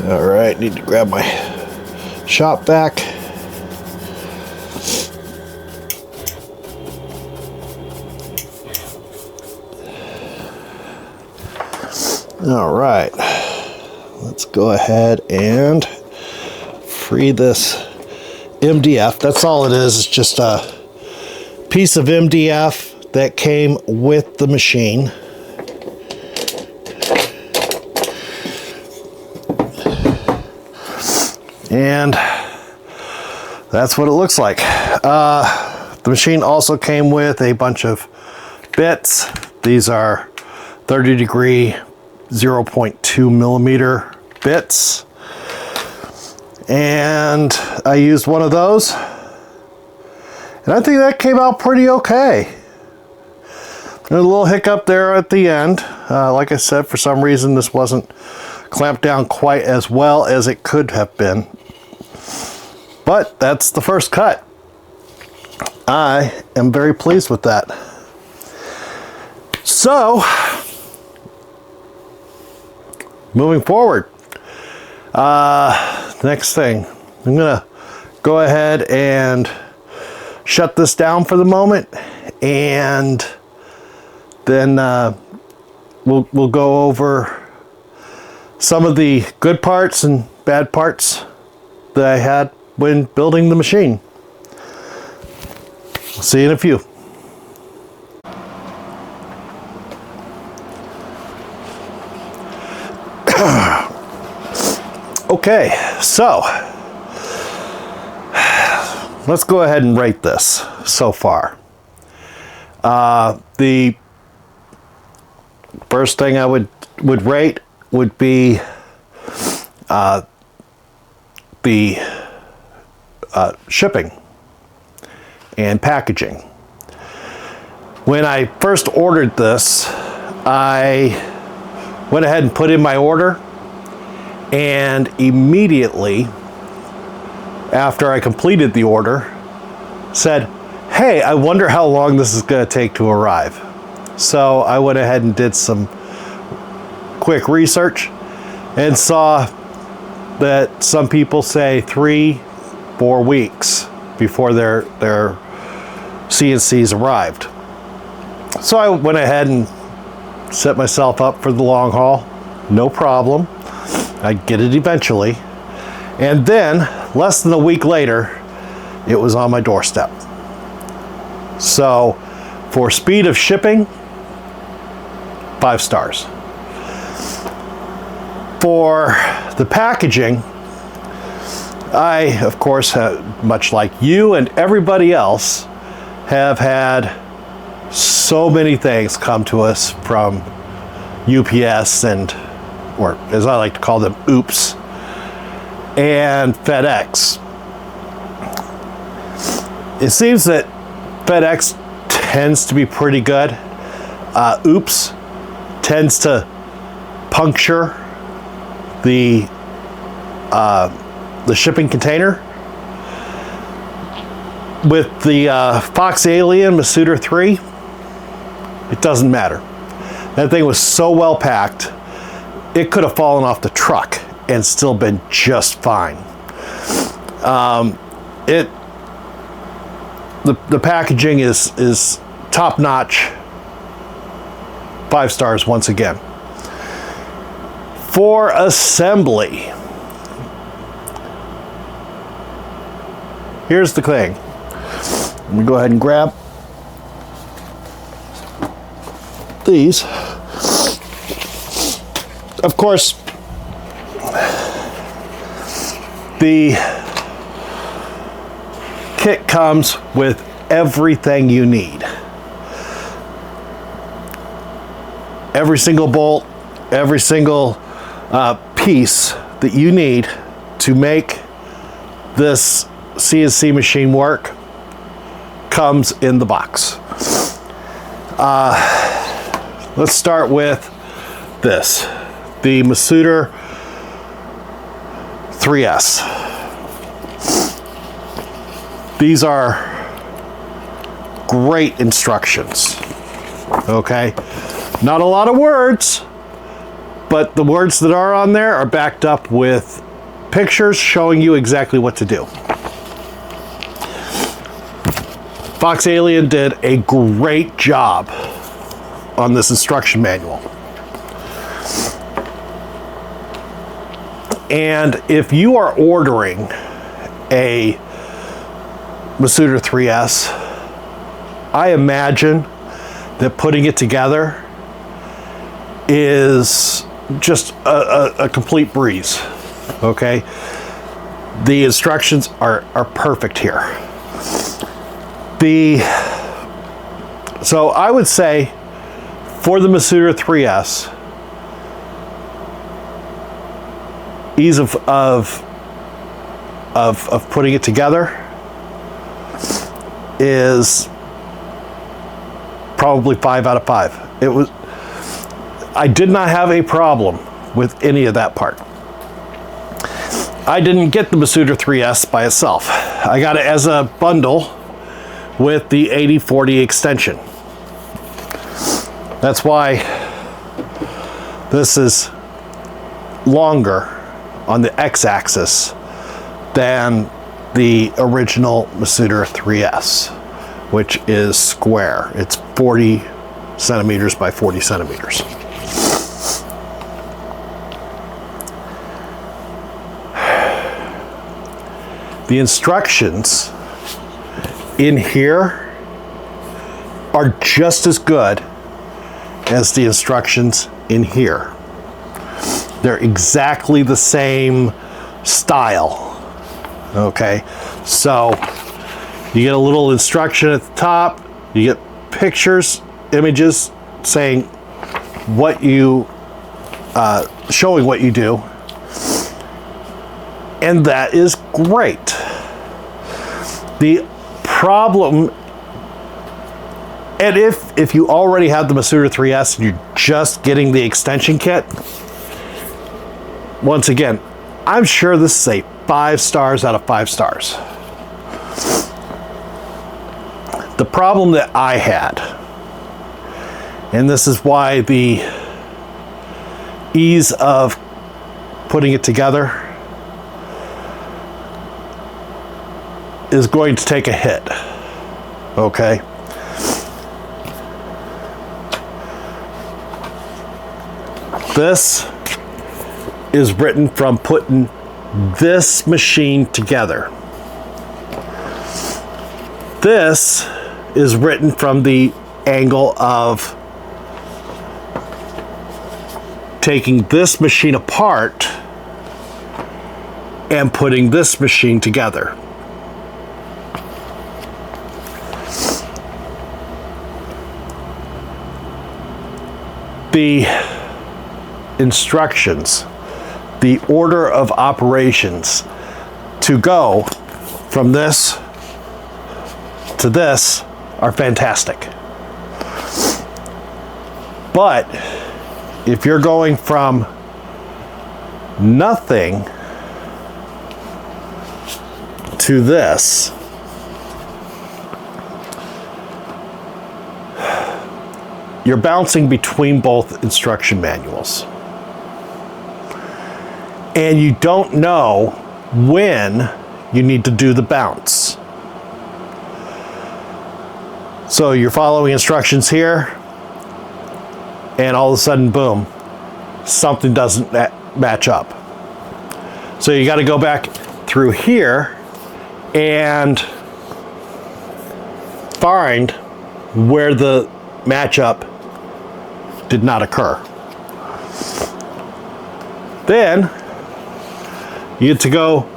All right, need to grab my shop vac. All right, let's go ahead and free this MDF. That's all it is. It's just a piece of MDF that came with the machine. And that's what it looks like. The machine also came with a bunch of bits. These are 30 degree 0.2 millimeter bits. And I used one of those. And I think that came out pretty okay. There's a little hiccup there at the end. Like I said, for some reason this wasn't clamped down quite as well as it could have been. But that's the first cut. I am very pleased with that. So, moving forward, next thing, I'm gonna go ahead and shut this down for the moment, and then we'll go over some of the good parts and bad parts that I had when building the machine. See you in a few. Okay, so let's go ahead and rate this so far. The first thing I would rate would be the shipping and packaging. When I first ordered this, I went ahead and put in my order, and immediately after I completed the order said, hey, I wonder how long this is going to take to arrive. So I went ahead and did some quick research and saw that some people say 3-4 weeks before their CNCs arrived. So I went ahead and set myself up for the long haul. No problem. I'd get it eventually. And then, less than a week later, it was on my doorstep. So, for speed of shipping, 5 stars. For the packaging, I, of course, much like you and everybody else, have had so many things come to us from UPS and, or as I like to call them, OOPS, and FedEx. It seems that FedEx tends to be pretty good. OOPS tends to puncture the shipping container. With the FoxAlien Masuter 3, it doesn't matter. That thing was so well packed, it could have fallen off the truck and still been just fine. The packaging is top notch. 5 stars once again. For assembly, here's the thing. Let me go ahead and grab these. Of course, the kit comes with everything you need. Every single bolt, every single piece that you need to make this CNC machine work comes in the box. Let's start with this, the Masuter 3S. These are great instructions, okay? Not a lot of words, but the words that are on there are backed up with pictures showing you exactly what to do. FoxAlien did a great job on this instruction manual. And if you are ordering a Masuter 3S, I imagine that putting it together is just a complete breeze, okay? The instructions are perfect here. So I would say for the Masuter 3S, ease of putting it together is probably 5 out of 5. I did not have a problem with any of that part. I didn't get the Masuter 3S by itself. I got it as a bundle with the 8040 extension. That's why this is longer on the x-axis than the original Masuter 3S, which is square. It's 40 centimeters by 40 centimeters. The instructions in here are just as good as the instructions in here. They're exactly the same style. Okay, so you get a little instruction at the top, you get pictures, images saying what you, showing what you do, and that is great. The problem, and if you already have the Masuter 3S and you're just getting the extension kit, once again, I'm sure this is a 5 stars out of 5 stars. The problem that I had, and this is why the ease of putting it together is going to take a hit, okay? This is written from putting this machine together. This is written from the angle of taking this machine apart and putting this machine together. The instructions, the order of operations to go from this to this are fantastic. But if you're going from nothing to this, you're bouncing between both instruction manuals. And you don't know when you need to do the bounce. So you're following instructions here, and all of a sudden, boom, something doesn't match up. So you got to go back through here and find where the matchup did not occur. Then you get to go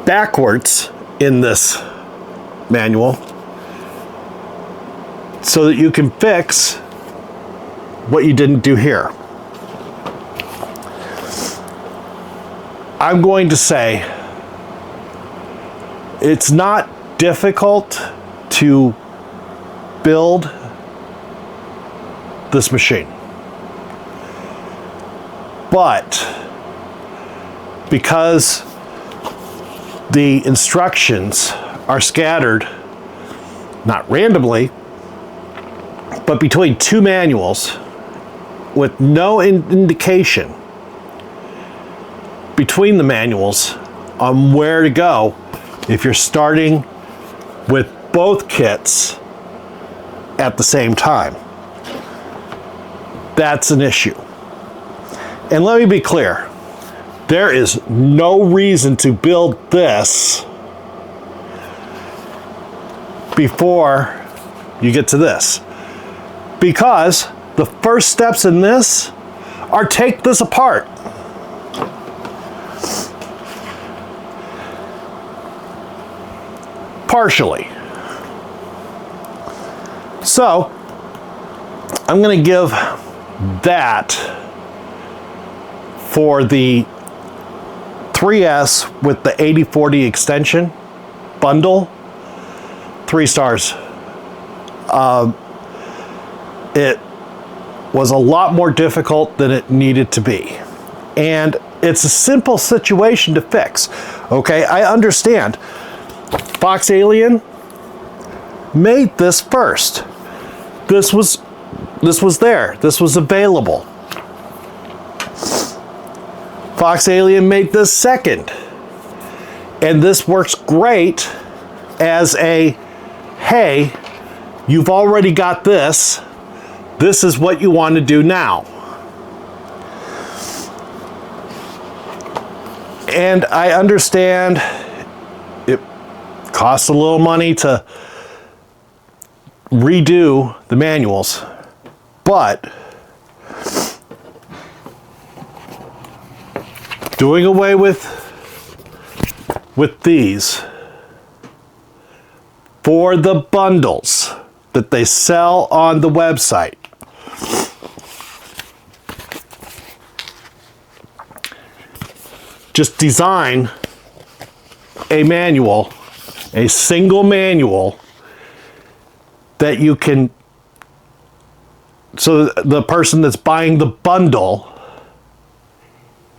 backwards in this manual so that you can fix what you didn't do here. I'm going to say it's not difficult to build this machine, but because the instructions are scattered, not randomly, but between two manuals with no indication between the manuals on where to go if you're starting with both kits at the same time. That's an issue. And let me be clear, there is no reason to build this before you get to this, because the first steps in this are take this apart. Partially. So I'm going to give that for the 3S with the 8040 extension bundle 3 stars. It was a lot more difficult than it needed to be, and it's a simple situation to fix. Okay, I understand. FoxAlien made this first. This was there. This was available. FoxAlien made this second, and this works great as a, hey, you've already got this. This is what you want to do now. And I understand it costs a little money to redo the manuals, but doing away with these for the bundles that they sell on the website, just design a manual, a single manual that you can, so the person that's buying the bundle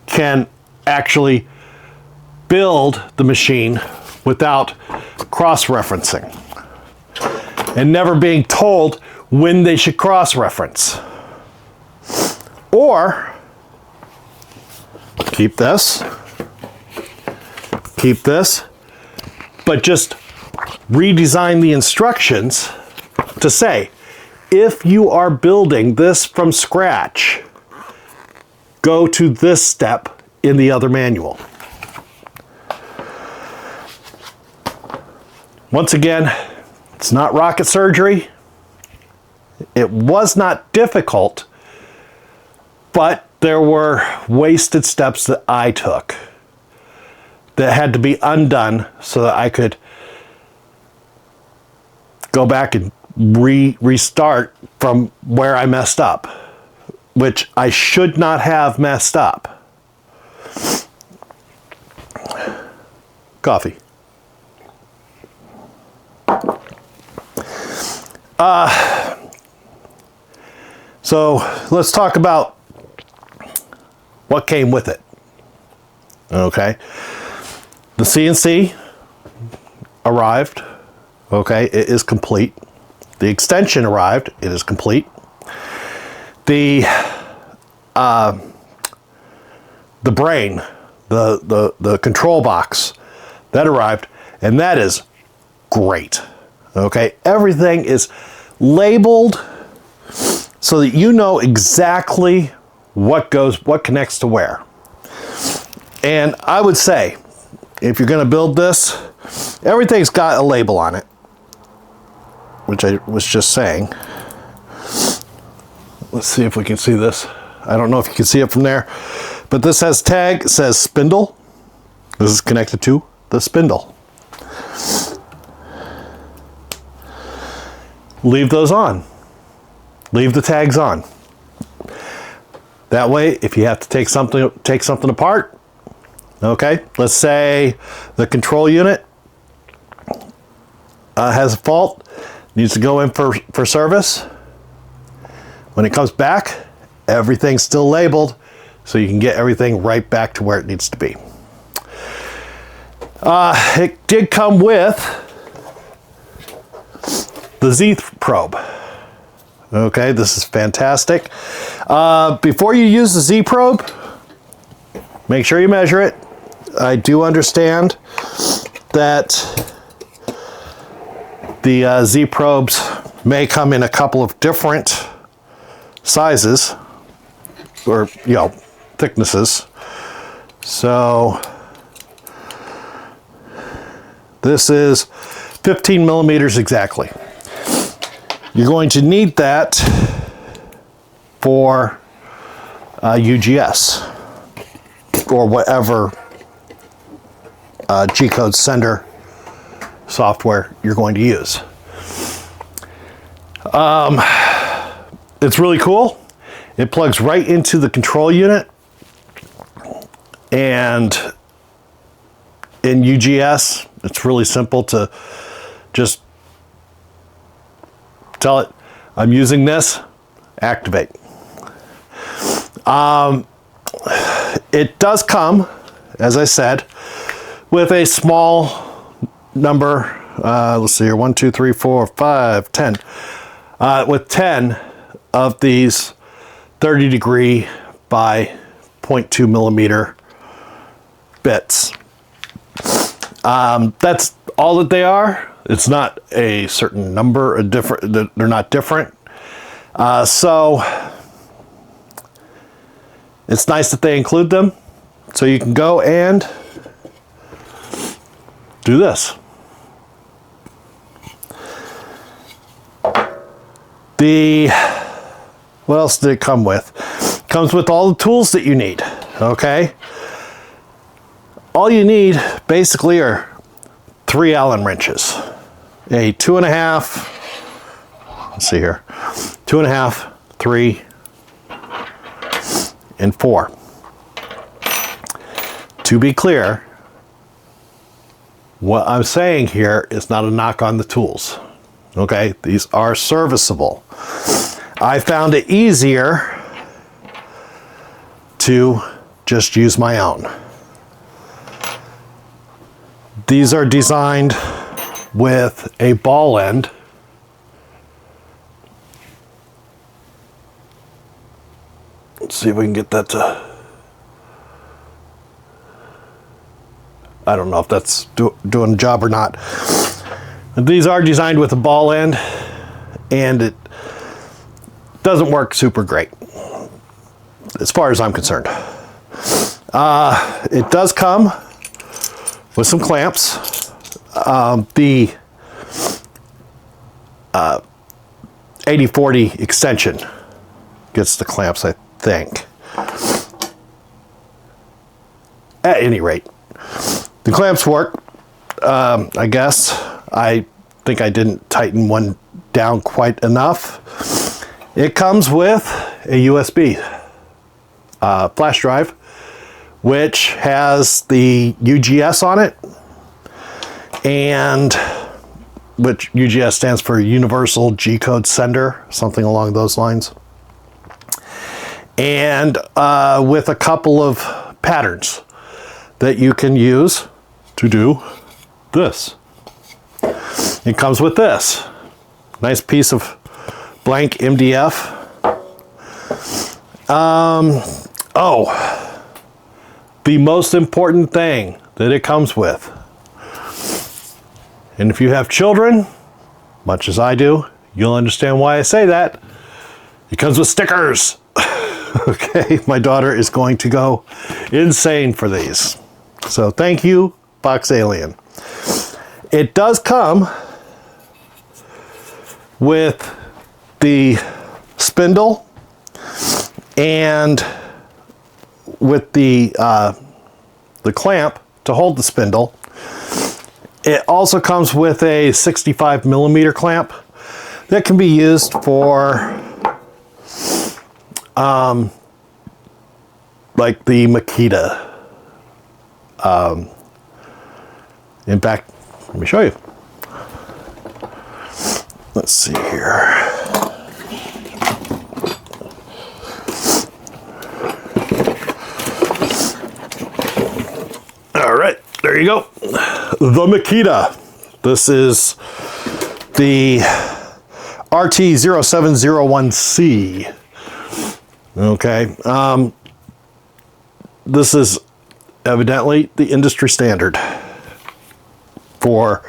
can actually build the machine without cross-referencing and never being told when they should cross-reference. Or keep this, but just redesign the instructions to say, if you are building this from scratch, go to this step in the other manual. Once again, it's not rocket surgery. It was not difficult, but there were wasted steps that I took that had to be undone so that I could go back and restart from where I messed up, which I should not have messed up. Coffee. So let's talk about what came with it. Okay. The CNC arrived. Okay, it is complete. The extension arrived. It is complete. The brain, the control box, that arrived, and that is great. Okay, everything is labeled so that you know exactly what connects to where. And I would say, if you're going to build this, everything's got a label on it, which I was just saying. Let's see if we can see this. I don't know if you can see it from there, but this has tag, it says spindle. This is connected to the spindle. Leave those on. Leave the tags on. That way, if you have to take something apart, Okay, let's say the control unit has a fault, needs to go in for service. When it comes back, everything's still labeled, so you can get everything right back to where it needs to be. It did come with the Z probe. Okay, this is fantastic. Before you use the Z probe, make sure you measure it. I do understand that the Z probes may come in a couple of different sizes or, thicknesses. So this is 15 millimeters exactly. You're going to need that for UGS or whatever GCode sender software you're going to use. It's really cool. It plugs right into the control unit, and in UGS, it's really simple to just tell it, I'm using this, activate. It does come, as I said, with a small number, let's see here, 1, 2, 3, 4, 5, 10, with 10 of these 30 degree by 0.2 millimeter bits. That's all that they are. It's not a certain number, they're not different. So it's nice that they include them, so you can go and do this. What else did it come with? It comes with all the tools that you need, okay? All you need basically are 3 Allen wrenches. A 2.5, let's see here, 2.5, 3, and 4. To be clear, what I'm saying here is not a knock on the tools. Okay, these are serviceable. I found it easier to just use my own. These are designed with a ball end. Let's see if we can get that to... I don't know if that's doing the job or not. These are designed with a ball end, and it doesn't work super great, as far as I'm concerned. It does come with some clamps. The 8040 extension gets the clamps, I think. At any rate, the clamps work, I guess. I think I didn't tighten one down quite enough. It comes with a USB flash drive, which has the UGS on it, and which UGS stands for Universal GCode Sender, something along those lines. And with a couple of patterns that you can use to do this. It comes with this nice piece of blank MDF. The most important thing that it comes with, and if you have children, much as I do, you'll understand why I say that. It comes with stickers. Okay, my daughter is going to go insane for these. So thank you, FoxAlien. It does come with the spindle and with the clamp to hold the spindle. It also comes with a 65 millimeter clamp that can be used for like the Makita In fact, let me show you. Let's see here. All right, there you go. The Makita. This is the RT0701C. Okay. This is evidently the industry standard for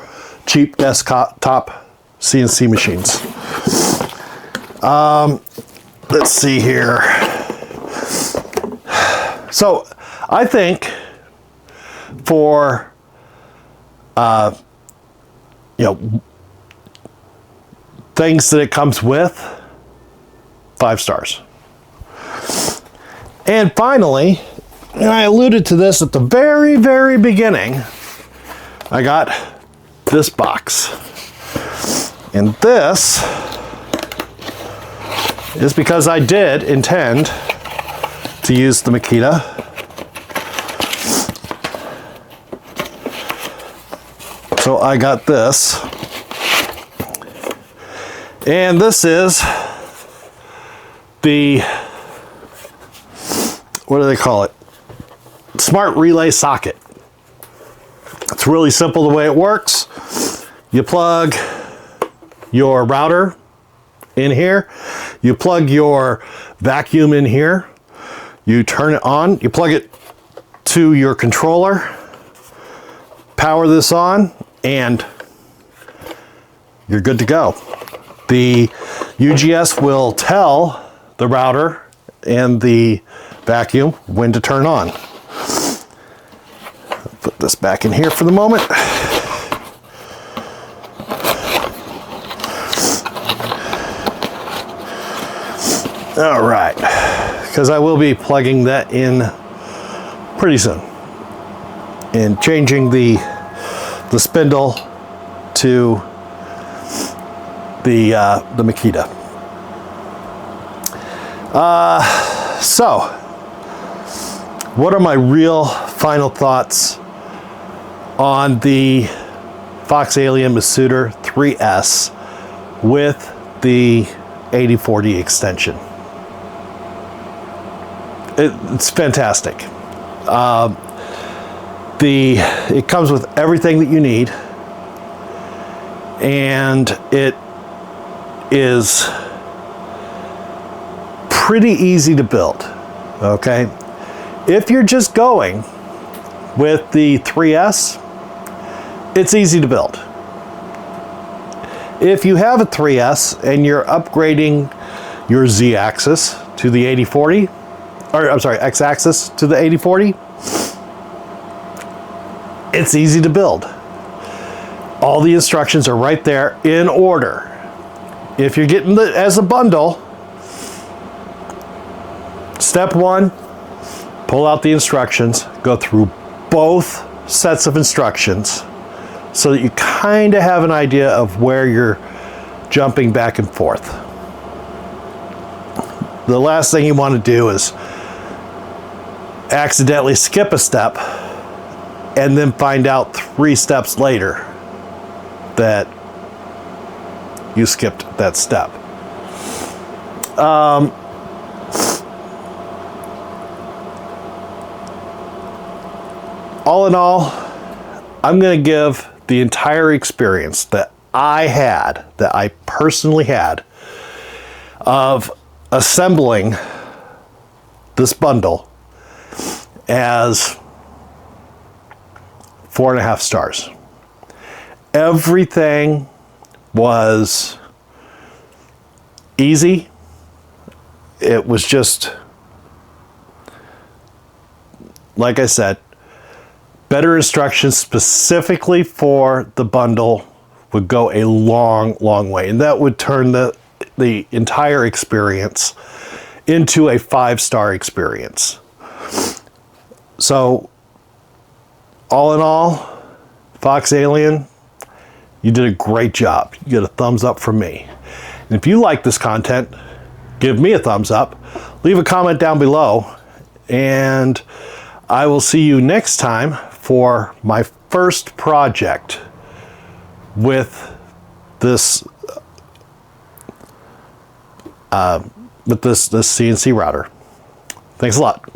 cheap desktop CNC machines. Let's see here. So I think for things that it comes with, 5 stars. And finally, and I alluded to this at the very, very beginning, I got this box. And this is because I did intend to use the Makita. So I got this. And this is the, what do they call it? Smart relay socket. It's really simple the way it works. You plug your router in here, you plug your vacuum in here, you turn it on, you plug it to your controller, power this on, and you're good to go. The UGS will tell the router and the vacuum when to turn on. Put this back in here for the moment. All right, because I will be plugging that in pretty soon and changing the spindle to the Makita. So, what are my real final thoughts on the FoxAlien Masuter 3S with the 8040 extension? It's fantastic. It comes with everything that you need, and it is pretty easy to build. Okay, if you're just going with the 3S, it's easy to build. If you have a 3S and you're upgrading your Z-axis to the 8040, or I'm sorry, X-axis to the 8040, it's easy to build. All the instructions are right there in order. If you're getting it as a bundle, step 1, pull out the instructions, go through both sets of instructions so that you kind of have an idea of where you're jumping back and forth. The last thing you want to do is accidentally skip a step and then find out 3 steps later that you skipped that step. All in all, I'm going to give the entire experience that I personally had of assembling this bundle as 4.5 stars. Everything was easy. It was just, like I said, better instructions specifically for the bundle would go a long, long way. And that would turn the entire experience into a 5-star experience. So, all in all, FoxAlien, you did a great job. You get a thumbs up from me. And if you like this content, give me a thumbs up. Leave a comment down below. And I will see you next time for my first project with this CNC router. Thanks a lot.